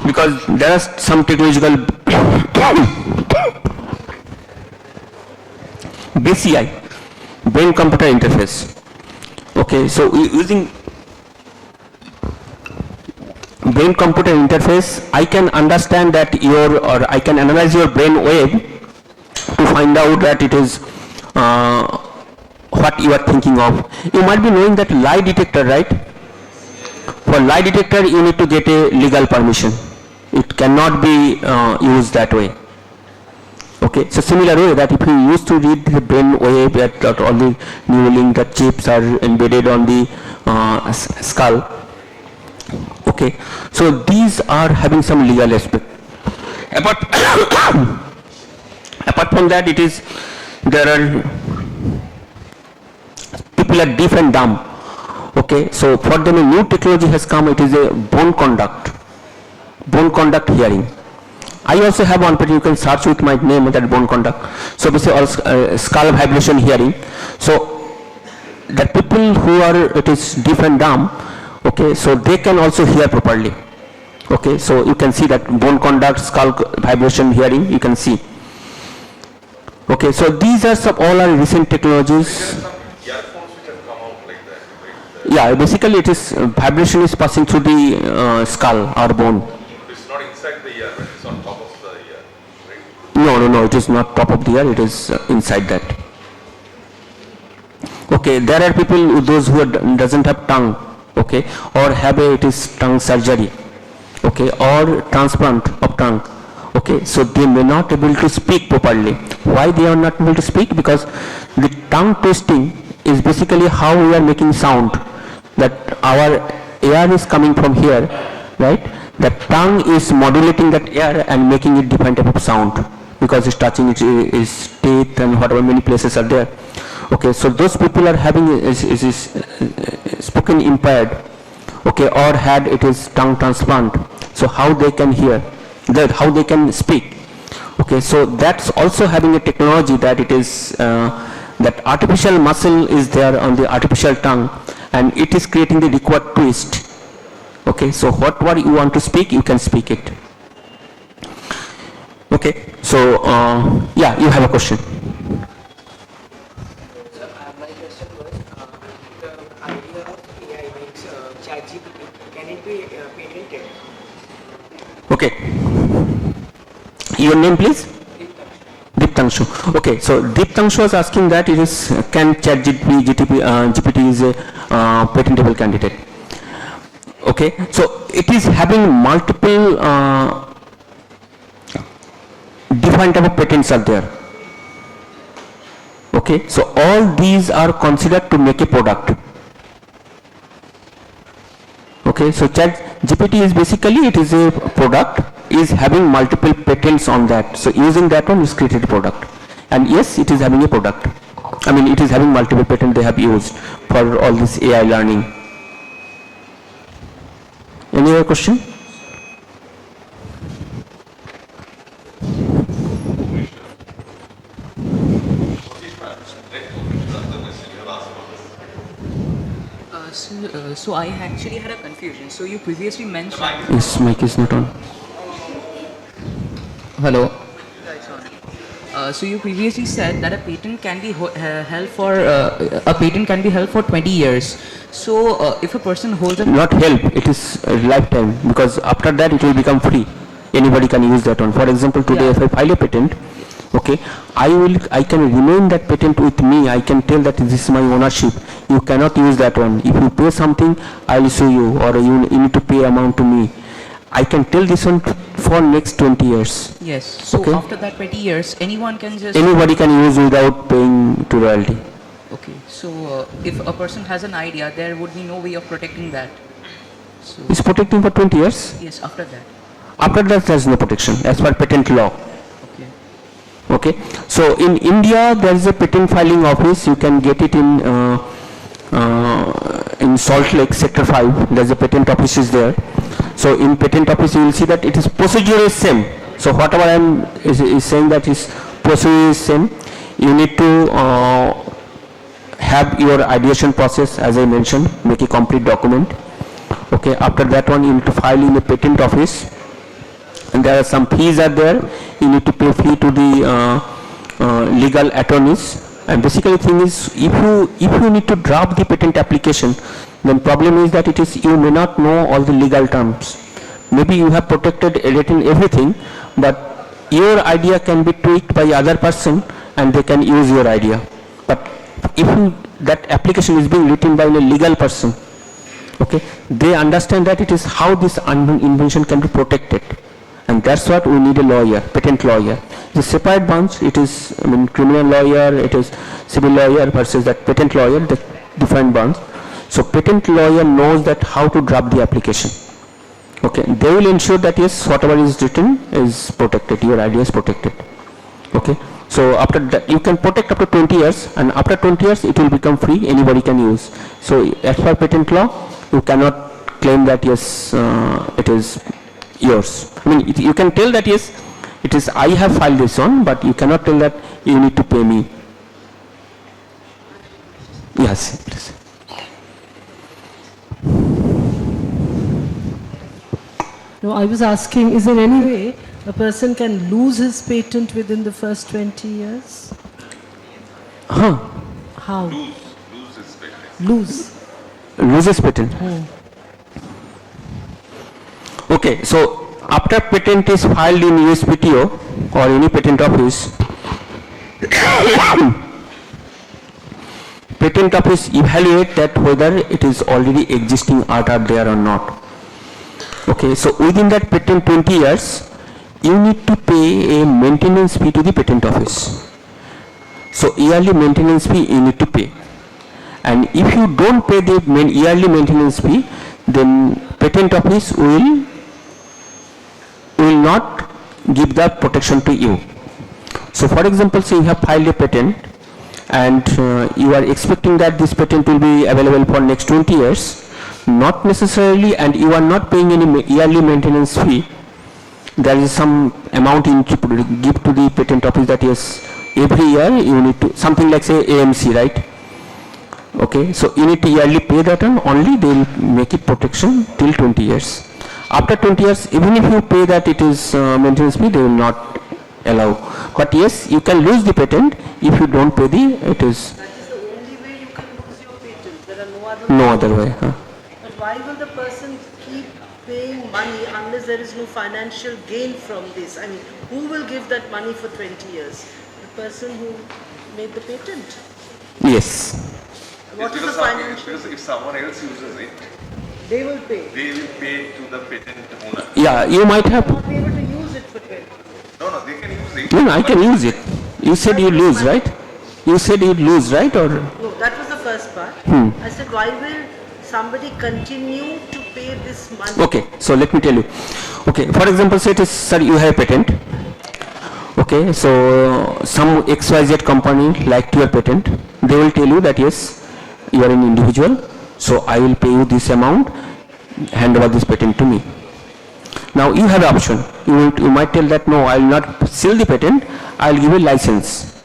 because there are some technological BCI, brain computer interface. Okay, so using brain computer interface, I can understand that I can analyze your brain wave to find out that it is what you are thinking of. You might be knowing that lie detector, right? For lie detector, you need to get a legal permission. It cannot be used that way. Okay, so similar way that if you used to read the brain wave, that all the Neuralink, the chips are embedded on the skull. Okay, so these are having some legal aspect. Apart from that, it is, there are people are deaf and dumb. Okay, so for them a new technology has come, it is a bone conduct hearing. I also have one, but you can search with my name, that bone conduct. So basically skull vibration hearing. So the people who are, it is deaf and dumb, okay, so they can also hear properly. Okay, so you can see that bone conduct, skull vibration hearing, you can see. Okay, so these are some all are recent technologies. Earphones which have come out like that, right? Yeah, basically it is vibration is passing through the skull or bone. It's not inside the ear, right? It's on top of the ear, right? No, it is not top of the ear, it is inside that. Okay, there are people, those who doesn't have tongue, okay, or have it is tongue surgery, okay, or transplant of tongue. Okay, so they may not able to speak properly. Why they are not able to speak? Because the tongue twisting is basically how we are making sound. That our air is coming from here, right? The tongue is modulating that air and making it different type of sound because it's touching its teeth and whatever many places are there. Okay, so those people are having is spoken impaired, okay, or had it is tongue transplant. So how they can hear? That how they can speak. Okay, so that's also having a technology that it is, that artificial muscle is there on the artificial tongue and it is creating the required twist. Okay, so whatever you want to speak, you can speak it. Okay, so yeah, you have a question. My question was, the idea of AI makes ChatGPT, can it be patented? Okay. Your name please? Deeptangshu. Okay, so Deeptangshu was asking that it is, can GPT is a patentable candidate. Okay, so it is having multiple different type of patents are there. Okay, so all these are considered to make a product. Okay, so ChatGPT is basically, it is a product, is having multiple patents on that. So using that one is created a product. And yes, it is having a product. I mean, it is having multiple patents they have used for all this AI learning. Any other question? So I actually had a confusion. So you previously mentioned. Yes, mic is not on. Hello. So you previously said that a patent can be held for 20 years. So if a person holds a Not help, it is a lifetime, because after that it will become free. Anybody can use that one. For example, today if I file a patent, okay, I can remain that patent with me. I can tell that this is my ownership. You cannot use that one. If you pay something, I will sue you, or you need to pay amount to me. I can tell this one for next 20 years. yes. So Okay. after that 20 years, anyone can just. Anybody can use without paying to royalty. Okay. So if a person has an idea, there would be no way of protecting that. So It's protecting for 20 years. yes, after that. After that, there is no protection as per patent law. Okay. Okay, so in India there is a patent filing office. You can get it in Salt Lake Sector 5. There is a patent office is there. So in patent office you will see that it is procedure is same. So whatever I am is saying that is procedure is same. You need to have your ideation process, as I mentioned, make a complete document. Okay, after that one you need to file in the patent office. And there are some fees are there. You need to pay fee to the legal attorneys. And basically thing is, if you need to draft the patent application, then problem is that you may not know all the legal terms. Maybe you have protected, written everything, but your idea can be tweaked by other person and they can use your idea. But if that application is being written by a legal person, okay, they understand that it is how this invention can be protected. And that's what we need a lawyer, patent lawyer. The separate branch, it is, I mean, criminal lawyer, it is civil lawyer versus that patent lawyer, the different branch. So patent lawyer knows that how to draft the application. Okay, they will ensure that yes, whatever is written is protected, your idea is protected. Okay, so after that you can protect up to 20 years, and after 20 years it will become free, anybody can use. So as per patent law, you cannot claim that yes, it is yours. I mean, you can tell that yes, it is I have filed this on, but you cannot tell that you need to pay me. Yes, please. No, I was asking, is there any way a person can lose his patent within the first 20 years? Huh. How? Lose his patent. Lose. Loses patent. Okay, so after patent is filed in USPTO or any patent office, patent office evaluate that whether it is already existing art are there or not. Okay, so within that patent 20 years, you need to pay a maintenance fee to the patent office. So yearly maintenance fee you need to pay. And if you don't pay the yearly maintenance fee, then patent office will not give that protection to you. So for example, say you have filed a patent and you are expecting that this patent will be available for next 20 years, not necessarily, and you are not paying any yearly maintenance fee, there is some amount you need to give to the patent office, that yes, every year you need to, something like say AMC, right? Okay, so you need to yearly pay that, and only they will make it protection till 20 years. After 20 years, even if you pay that, it is maintenance fee, they will not allow. But yes, you can lose the patent if you don't pay the, it is That is the only way you can lose your patent. There are no other way. But why will the person keep paying money unless there is no financial gain from this? I mean, who will give that money for 20 years? The person who made the patent. Yes. What is the It's financial? because if someone else uses it, They will pay. they will pay to the patent owner. Yeah, you might have. Not be able to use it for 20. No, they can use it. No, I can use it. You said you lose, right? You said you lose, right? Or No, that was the first part. I said, why will somebody continue to pay this money? okay, so let me tell you. Okay, for example, say it is, sir, you have a patent. Okay, so some XYZ company liked your patent. They will tell you that yes, you are an individual, so I will pay you this amount, hand over this patent to me. Now you have an option. You might tell that no, I will not sell the patent, I will give a license.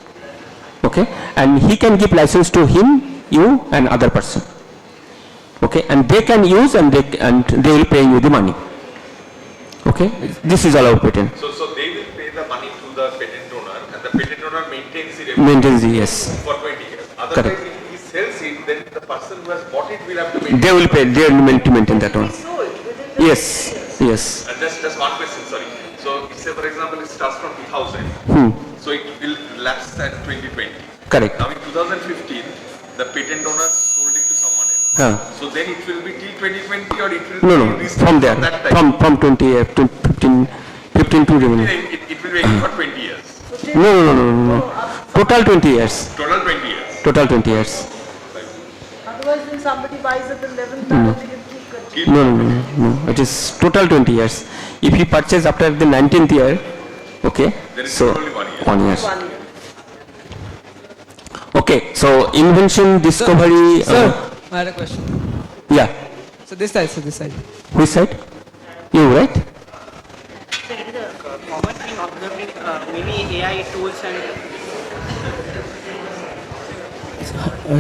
Okay, and he can give license to him, you and other person. Okay, and they can use and they will pay you the money. Okay, this is allowed patent. So they will pay the money to the patent owner, and the patent owner maintains the revenue Maintenance, yes. for 20 years. Otherwise, Correct. if he sells it, then the person who has bought it will have to maintain. They will pay, they will maintain that one. So it within the Yes, yes. And just one question, sorry. So say for example it starts from 2000, so it will lapse at 2020. Correct. Now in 2015, the patent owner sold it to someone else. Huh. So then it will be till 2020 or it will No, be no, restored from there, that time? from 20, to 15 to revenue. It will be waiting for 20 years. No. Total 20 years. Total 20 years. Total 20 years. Otherwise, when somebody buys at the 11th hour, they can keep continuing. No. It is total 20 years. If you purchase after the 19th year, okay, Then it's so only 1 year. 1 year. 1 year. Okay, so invention, discovery. Sir, I had a question. Yeah. So this side. Which side? You, right? So it is a common thing observed in many AI tools and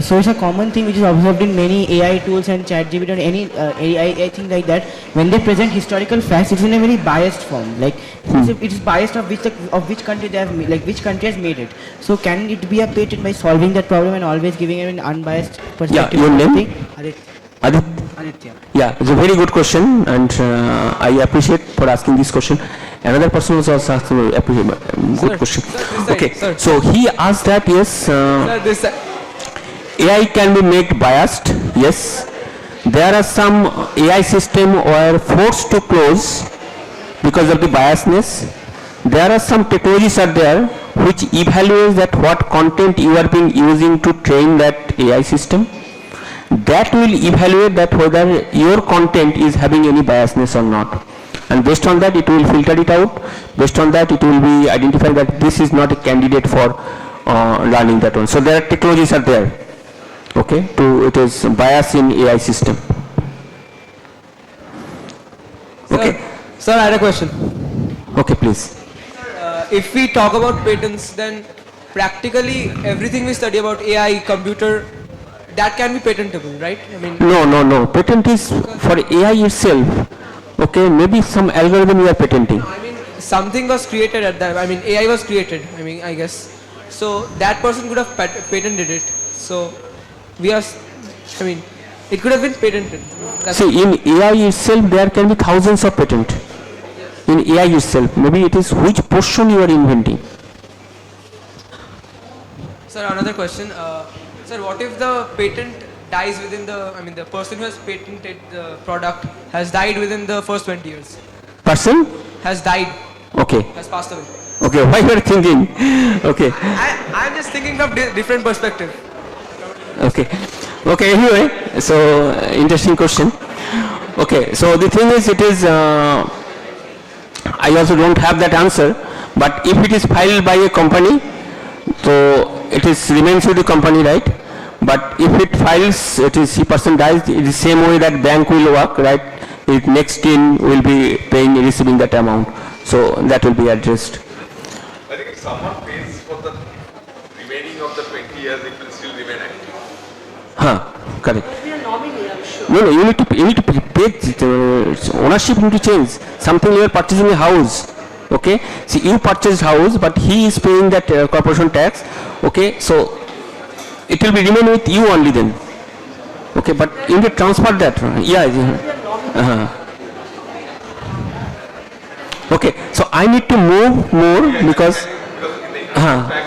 so it's a common thing which is observed in many AI tools and ChatGPT or any AI thing like that. When they present historical facts, it's in a very biased form. Like it is biased of which country they have like which country has made it. So can it be a patent by solving that problem and always giving an unbiased perspective? your of the name? thing? Aditya. Yeah, it's a very good question, and I appreciate for asking this question. Another person was also asking good question. this side, Okay, sir. so he asked that yes, Sir, this side. AI can be made biased. Yes, there are some AI system were forced to close because of the biasness. There are some technologies are there which evaluates that what content you are being using to train that AI system. That will evaluate that whether your content is having any biasness or not, and based on that it will filter it out. Based on that it will be identified that this is not a candidate for learning that one. So there are technologies are there, okay, to it is bias in AI system. Okay, Sir, I had a question. okay, please. If we talk about patents, then practically everything we study about AI, computer, that can be patentable, right? I mean, No. Patent is for AI itself. Okay, maybe some algorithm you are patenting. I mean, something was created at that. I mean, AI was created. I mean, I guess. So that person could have patented it. So we are. I mean, it could have been patented. That's See, in AI itself, there can be thousands of patents. In AI itself, maybe it is which portion you are inventing. Sir, another question. Sir, what if the patent dies within the, I mean, the person who has patented the product has died within the first 20 years? Person? Has died, Okay. has passed away. Okay, why you are thinking? Okay. I'm just thinking from different perspective. Okay. Okay, anyway, so interesting question. Okay, so the thing is, it is, I also don't have that answer, but if it is filed by a company, so it is remains with the company, right? But if it files, it is, the person dies, it is same way that bank will work, right? It next in will be paying, receiving that amount. So that will be addressed. I think if someone pays for the remaining of the 20 years, it will still remain active. Correct. There'll be a nominee, I'm sure. No, you need to pay ownership need to change. Something you are purchasing a house. Okay, see, you purchased house, but he is paying that corporation tax. Okay, so it will be remain with you only then. Okay, but you need to transfer that. Okay, so I need to move more because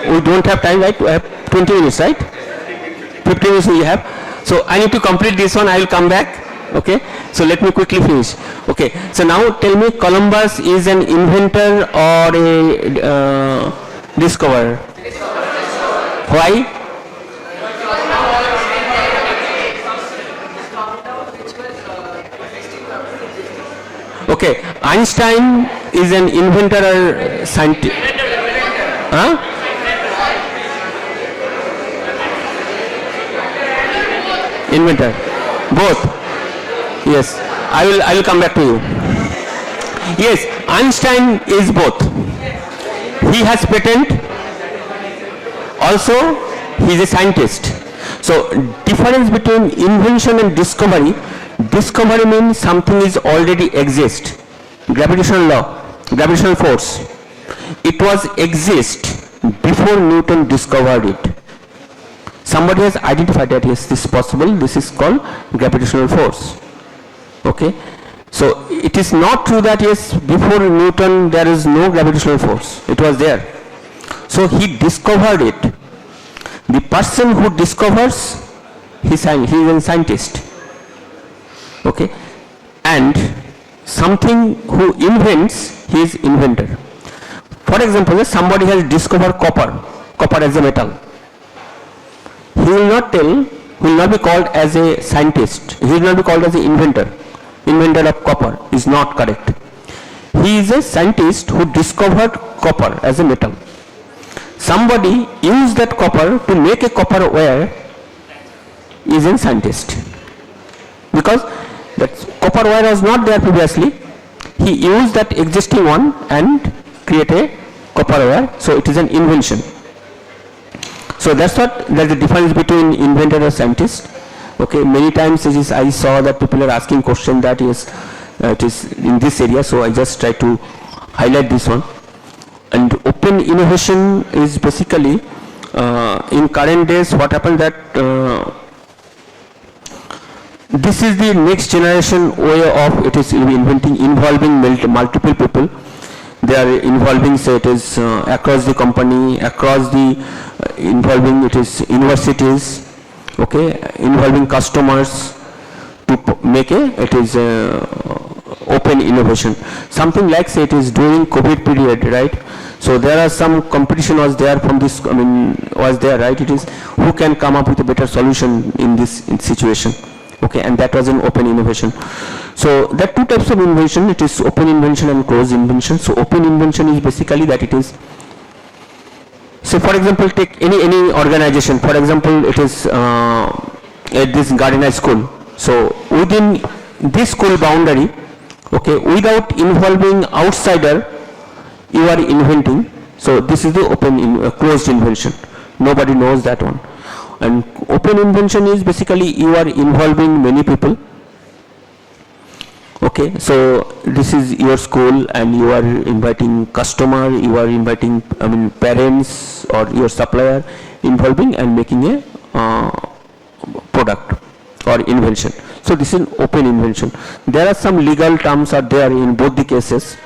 we don't have time, right? We have 20 minutes, right? 15 minutes we have. So I need to complete this one. I will come back. Okay, so let me quickly finish. Okay, so now tell me, Columbus is an inventor or a discoverer? Why? Okay, Einstein is an inventor or scientist? Inventor. Both. Yes, I will come back to you. Yes, Einstein is both. He has patent. Also, he is a scientist. So, difference between invention and discovery. Discovery means something is already exist. Gravitational law, gravitational force. It was exist before Newton discovered it. Somebody has identified that yes, this is possible. This is called gravitational force. Okay, so it is not true that yes, before Newton there is no gravitational force. It was there. So he discovered it. The person who discovers, he is a scientist. Okay, and something who invents, he is inventor. For example, if somebody has discovered copper as a metal, he will not be called as a scientist. He will not be called as an inventor. Inventor of copper is not correct. He is a scientist who discovered copper as a metal. Somebody used that copper to make a copper wire, is a scientist. Because that copper wire was not there previously. He used that existing one and create a copper wire. So it is an invention. So that's the difference between inventor and scientist. Okay, many times I saw that people are asking question that is it is in this area. So I just try to highlight this one. And open innovation is basically in current days what happened that this is the next generation way of it is involving multiple people. They are involving, say it is across the company, across the involving it is universities, okay, involving customers to make it is open innovation. Something like say it is during COVID period, right? So there are some competition was there from this, was there, right? It is who can come up with a better solution in this situation. Okay, and that was an open innovation. So there are two types of invention. It is open invention and closed invention. So open invention is basically that it is, so for example, take any organization. For example, it is at this Gardiner school. So within this school boundary, okay, without involving outsider, you are inventing. So this is the closed invention. Nobody knows that one. And open invention is basically you are involving many people. Okay, so this is your school and you are inviting customer, you are inviting parents or your supplier, involving and making a product or invention. So this is open invention. There are some legal terms are there in both the cases.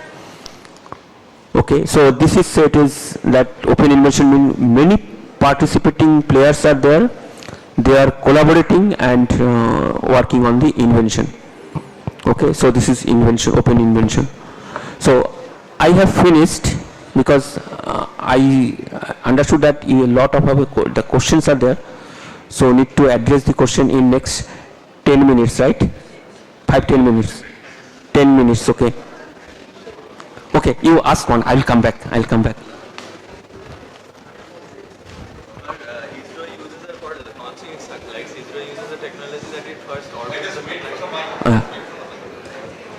Okay, so this is it is that open invention means many participating players are there. They are collaborating and working on the invention. Okay, so this is invention, open invention. So I have finished because I understood that a lot of the questions are there. So need to address the question in next 10 minutes, right? 5-10 minutes. 10 minutes, okay. Okay, you ask one. I will come back. ISRO uses for launching satellites. ISRO uses a technology that it first organized.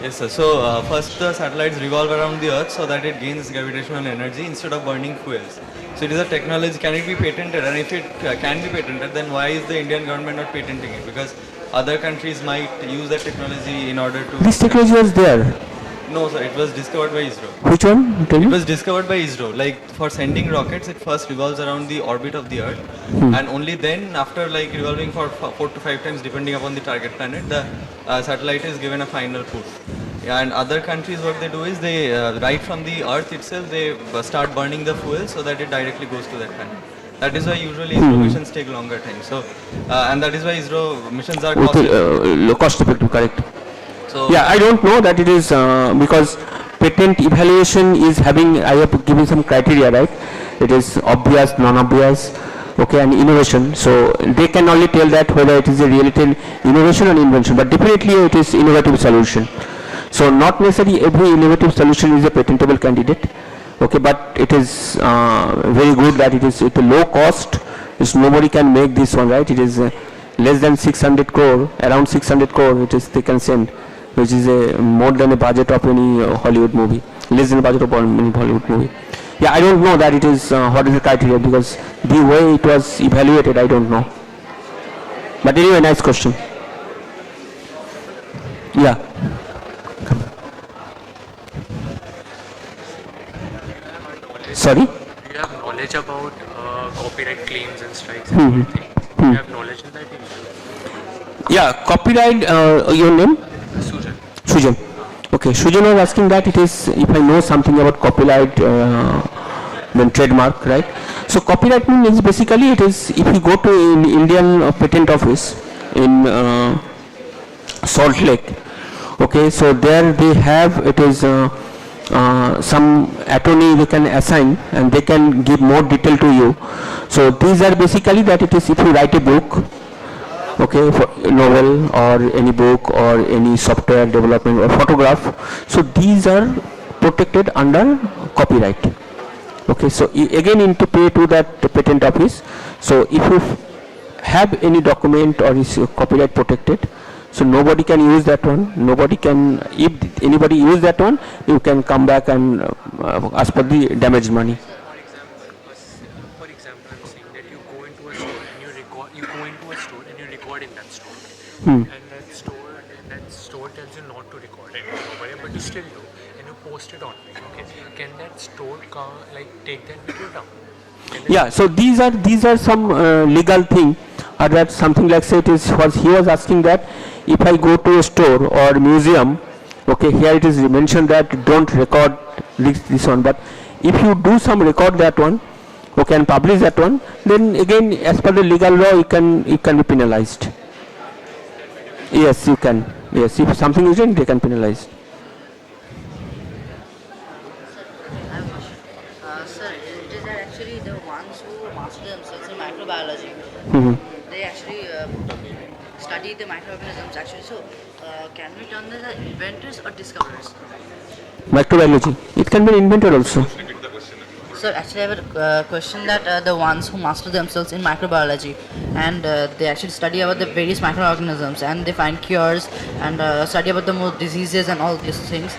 Yes, sir. So first, the satellites revolve around the Earth so that it gains gravitational energy instead of burning fuels. So it is a technology. Can it be patented? And if it can be patented, then why is the Indian government not patenting it? Because other countries might use that technology in order to. This technology was there. No, sir. It was discovered by ISRO. Which one? Tell It me. was discovered by ISRO. Like for sending rockets, it first revolves around the orbit of the Earth, and only then, after like revolving for 4 to 5 times, depending upon the target planet, the satellite is given a final push. Yeah, and other countries, what they do is they right from the Earth itself, they start burning the fuel so that it directly goes to that planet. That is why usually ISRO missions take longer time. So, and that is why ISRO missions are costly. Low cost effective, correct. So Yeah, I don't know that it is because patent evaluation is having, I have given some criteria, right? It is obvious, non-obvious, okay, and innovation. So they can only tell that whether it is a related innovation or invention, but definitely it is innovative solution. So not necessarily every innovative solution is a patentable candidate, okay, but it is very good that it is at a low cost. It's nobody can make this one, right? It is less than 600 crore, around 600 crore. It is they can send, which is more than a budget of any Hollywood movie, less than a budget of any Hollywood movie. Yeah, I don't know that it is what is the criteria, because the way it was evaluated, I don't know. But anyway, nice question. Yeah. Sorry? Do you have knowledge about copyright claims and strikes and everything? Do you have knowledge in that? Yeah, copyright, your name? Sujan. Sujan. Okay, Sujan was asking that it is, if I know something about copyright, then trademark, right? So copyright means basically it is, if you go to an Indian patent office in Salt Lake, okay, so there they have, it is some attorney they can assign and they can give more detail to you. So these are basically that it is if you write a book, okay, for a novel or any book or any software development or photograph, so these are protected under copyright. Okay, so again you need to pay to that patent office. So if you have any document or is copyright protected, so nobody can use that one. Nobody can, if anybody use that one, you can come back and ask for the damage money. For example, I'm saying that you go into a store and you record in that store. And that store tells you not to record anymore, but you still do, and you post it online. Okay, can that store take that video down? Yeah, so these are some legal thing, or that something like say it is he was asking that if I go to a store or museum, okay, here it is mentioned that don't record this one, but if you do some record that one, okay, and publish that one, then again as per the legal law you can be penalized. Yes, you can. Yes, if something is done, they can penalize. Sir, it is actually the ones who master themselves in microbiology. They actually study the microorganisms actually. So, can we turn them as inventors or discoverers? Microbiology. It can be invented also. Sir, actually I have a question that the ones who master themselves in microbiology and they actually study about the various microorganisms and they find cures and study about the more diseases and all these things.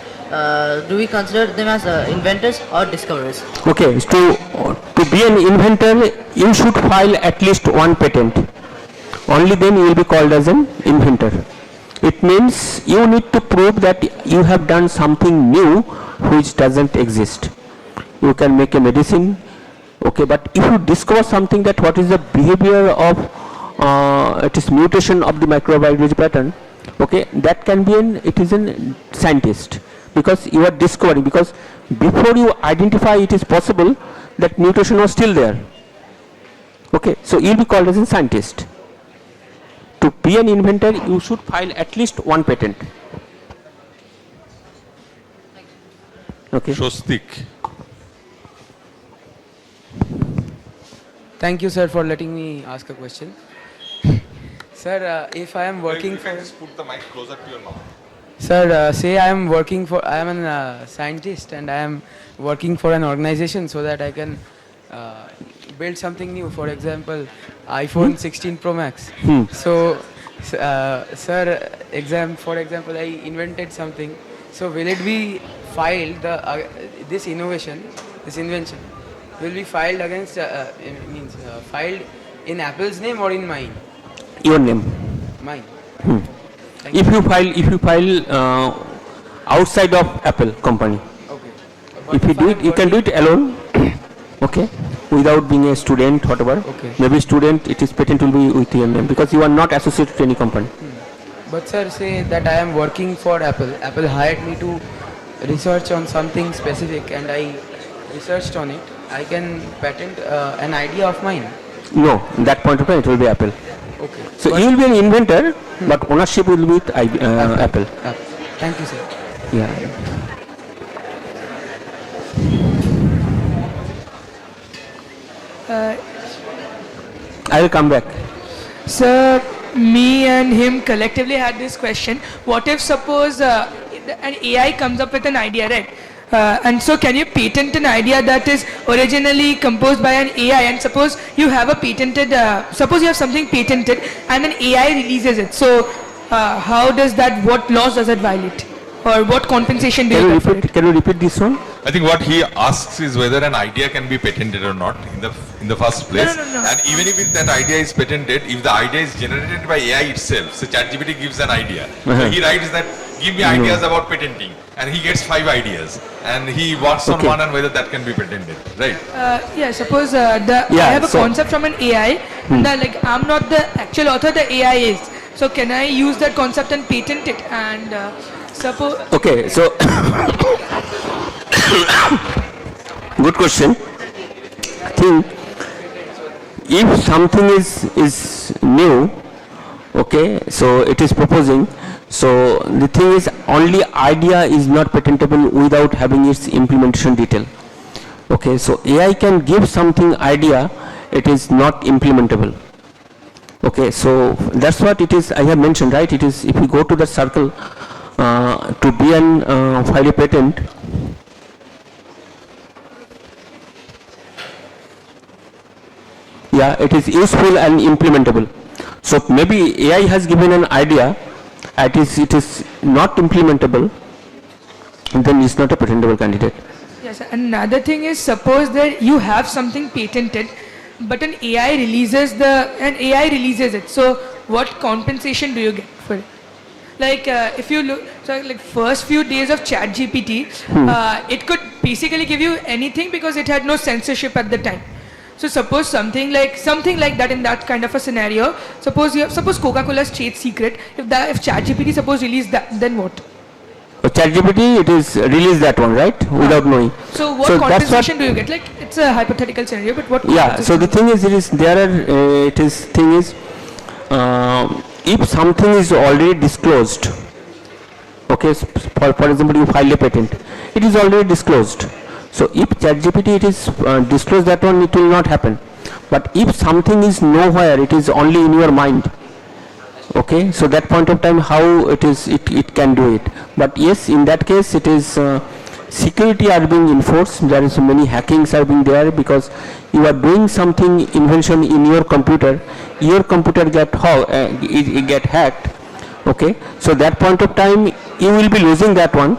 Do we consider them as inventors or discoverers? Okay, to be an inventor, you should file at least one patent. Only then you will be called as an inventor. It means you need to prove that you have done something new which doesn't exist. You can make a medicine, okay, but if you discover something that what is the behavior of it is mutation of the microbiology pattern, okay, that can be it is a scientist, because you are discovering, because before you identify it is possible that mutation was still there. Okay, so you will be called as a scientist. To be an inventor, you should file at least one patent. Okay. Shostik. Thank you, sir, for letting me ask a question. Sir, if I am working for... Just put the mic closer to your mouth. Sir, say I am a scientist and I am working for an organization so that I can build something new. For example, iPhone 16 Pro Max. So, sir, for example, I invented something So will it be filed, this innovation, this invention, will be filed against, filed in Apple's name or in mine? Your name. Mine. If you file outside of Apple company, Okay. if you do it, you can do it alone. Okay, without being a student, whatever. Okay. Maybe student, it is patent will be with your name because you are not associated to any company. But sir, say that I am working for Apple. Apple hired me to research on something specific and I researched on it. I can patent an idea of mine. No, that point of time it will be Apple. Okay. So But- you will be an inventor, but ownership will be with Apple. Thank you, sir. Yeah. I will come back. Sir, me and him collectively had this question. What if suppose an AI comes up with an idea, right? And so can you patent an idea that is originally composed by an AI, and suppose you have a patented, suppose you have something patented and an AI releases it. So how does that, what laws does it violate? Or what compensation do you get for it? Can you repeat this one? I think what he asks is whether an idea can be patented or not in the first place. No. And even if that idea is patented, if the idea is generated by AI itself, so ChatGPT gives an idea. So he writes that, give me ideas about patenting, and he gets 5 ideas, and he works on one and whether that can be patented, right? Yeah, suppose I have a concept from an AI, and like I'm not the actual author, the AI is. So can I use that concept and patent it? And suppose. Okay, so good question. I think if something is new, okay, so it is proposing. So the thing is, only idea is not patentable without having its implementation detail. Okay, so AI can give something idea, it is not implementable. Okay, so that's what it is. I have mentioned, right? It is if you go to the circle to be an file a patent. Yeah, it is useful and implementable. So maybe AI has given an idea, it is not implementable, then it's not a patentable candidate. Yes, another thing is suppose that you have something patented, but an AI releases it. So what compensation do you get for it? Like if you look, so like first few days of ChatGPT, it could basically give you anything because it had no censorship at the time. So suppose something like that in that kind of a scenario. Suppose Coca-Cola's trade secret. If ChatGPT suppose release that, then what? ChatGPT, it is release that one, right? Without knowing. So what compensation do you get? Like it's a hypothetical scenario, but what? Yeah. So the thing is, if something is already disclosed, okay, for example, you file a patent, it is already disclosed. So if ChatGPT it is disclosed that one, it will not happen. But if something is nowhere, it is only in your mind. Okay, so that point of time, how it can do it. But yes, in that case, it is security are being enforced. There is many hackings are being there because you are doing something invention in your computer get hacked. Okay, so that point of time, you will be losing that one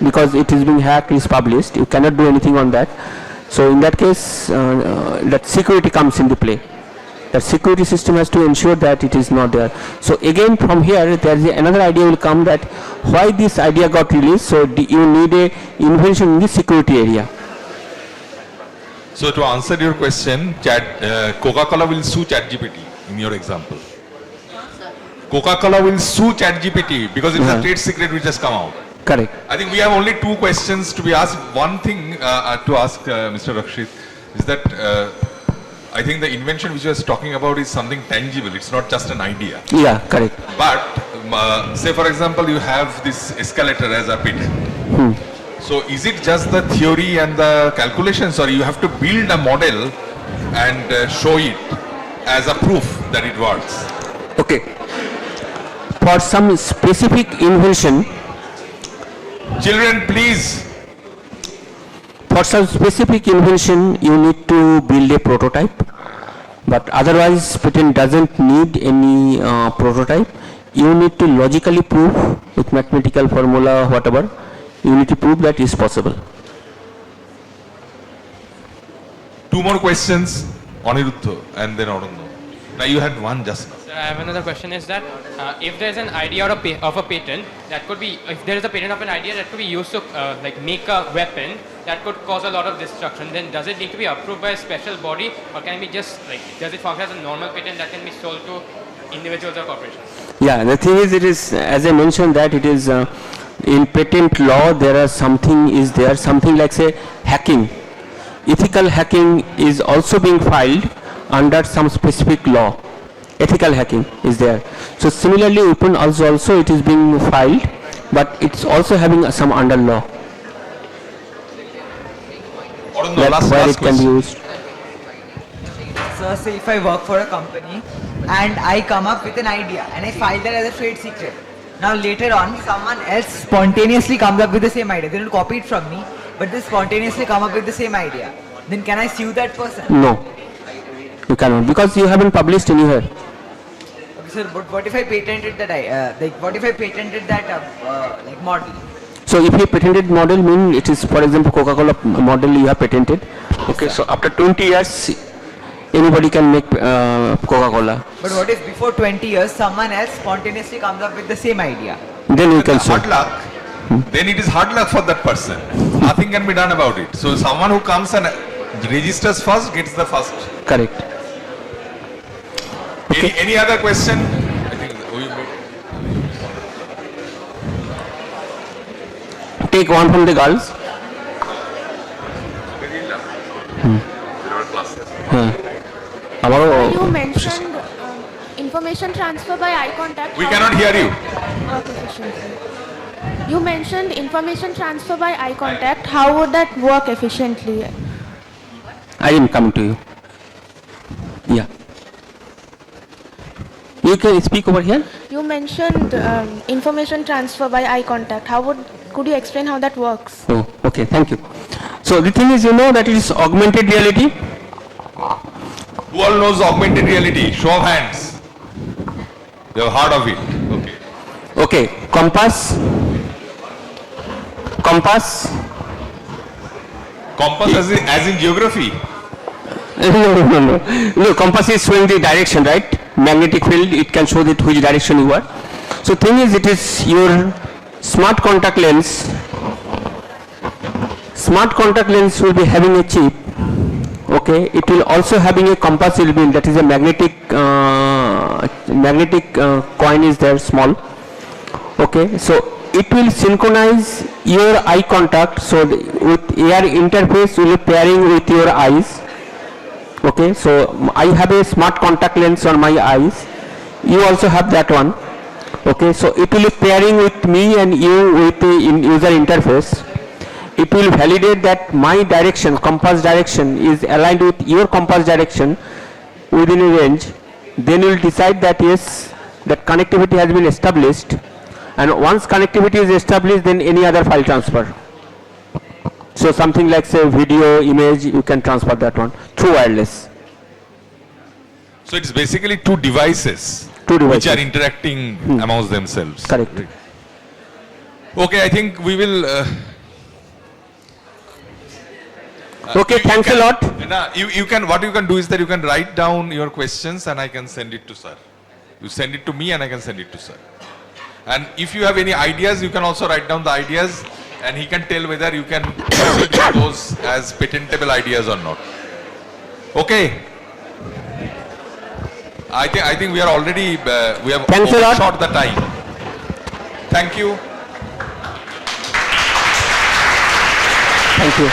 because it is being hacked, is published. You cannot do anything on that. So in that case, that security comes into play. The security system has to ensure that it is not there. So again, from here, there is another idea will come that why this idea got released. So you need a invention in the security area. So to answer your question, Coca-Cola will sue ChatGPT in your example. Coca-Cola will sue ChatGPT because it's a trade secret which has come out. Correct. I think we have only 2 questions to be asked. One thing to ask Mr. Rakshit is that I think the invention which you are talking about is something tangible. It's not just an idea. Yeah, correct. But say for example, you have this escalator as a patent. So is it just the theory and the calculations, or you have to build a model and show it as a proof that it works? Okay. For some specific invention, children, please. For some specific invention, you need to build a prototype. But otherwise, patent doesn't need any prototype. you need to logically prove with mathematical formula or whatever, you need to prove that is possible. Two more questions, Aniruddha and then Arunno. Now you had one just now. Sir, I have another question is that if there is an idea or of a patent that could be, if there is a patent of an idea that could be used to like make a weapon that could cause a lot of destruction, then does it need to be approved by a special body, or can it be just like, does it function as a normal patent that can be sold to individuals or corporations? Yeah, the thing is, it is, as I mentioned, that it is in patent law there are something like say hacking. Ethical hacking is also being filed under some specific law. Ethical hacking is there. So similarly, open also it is being filed, but it's also having some under law. Arunno, That's where it can be used. So say if I work for a company and I come up with an idea and I file that as a trade secret. Now later on someone else spontaneously comes up with the same idea. They don't copy it from me, but they spontaneously come up with the same idea. Then can I sue that person? No, you cannot, because you haven't published anywhere. Okay, sir, but what if I patented that what if I patented that like model? So if you patented model mean it is, for example, Coca-Cola model you have patented. Okay, so after 20 years anybody can make Coca-Cola. But what if before 20 years someone else spontaneously comes up with the same idea? Then you can sue. Hard luck. Then it is hard luck for that person. Nothing can be done about it. So someone who comes and registers first gets the first. Correct. Any other question? I think Take one from the girls. You mentioned information transfer by eye contact. We cannot hear you. Work efficiently. You mentioned information transfer by eye contact. How would that work efficiently? I am coming to you. Yeah. You can speak over here. You mentioned information transfer by eye contact. Could you explain how that works? Oh, okay, thank you. So the thing is, you know that it is augmented reality. Who all knows augmented reality? Show of hands. You have heard of it. Okay. Okay, compass. Compass as in geography? No, compass is showing the direction, right? Magnetic field, it can show that which direction you are. So thing is, it is your smart contact lens. Smart contact lens will be having a chip. Okay, it will also having a compass will be, that is a magnetic coin is there, small. Okay, so it will synchronize your eye contact, so with AR interface will be pairing with your eyes. Okay, so I have a smart contact lens on my eyes, you also have that one. Okay, so it will be pairing with me and you with the user interface. It will validate that my direction, compass direction is aligned with your compass direction within a range. Then you will decide that yes, that connectivity has been established, and once connectivity is established, then any other file transfer. So something like say video, image, you can transfer that one through wireless. So it's basically two devices which are interacting amongst themselves. Correct. Okay, I think we will. Okay, thanks a lot. You can, what you can do is that you can write down your questions and I can send it to sir. You send it to me and I can send it to sir. And if you have any ideas, you can also write down the ideas and he can tell whether you can proceed with those as patentable ideas or not. Okay. I think we are already, we have overshot the time. Thank you. Thank you.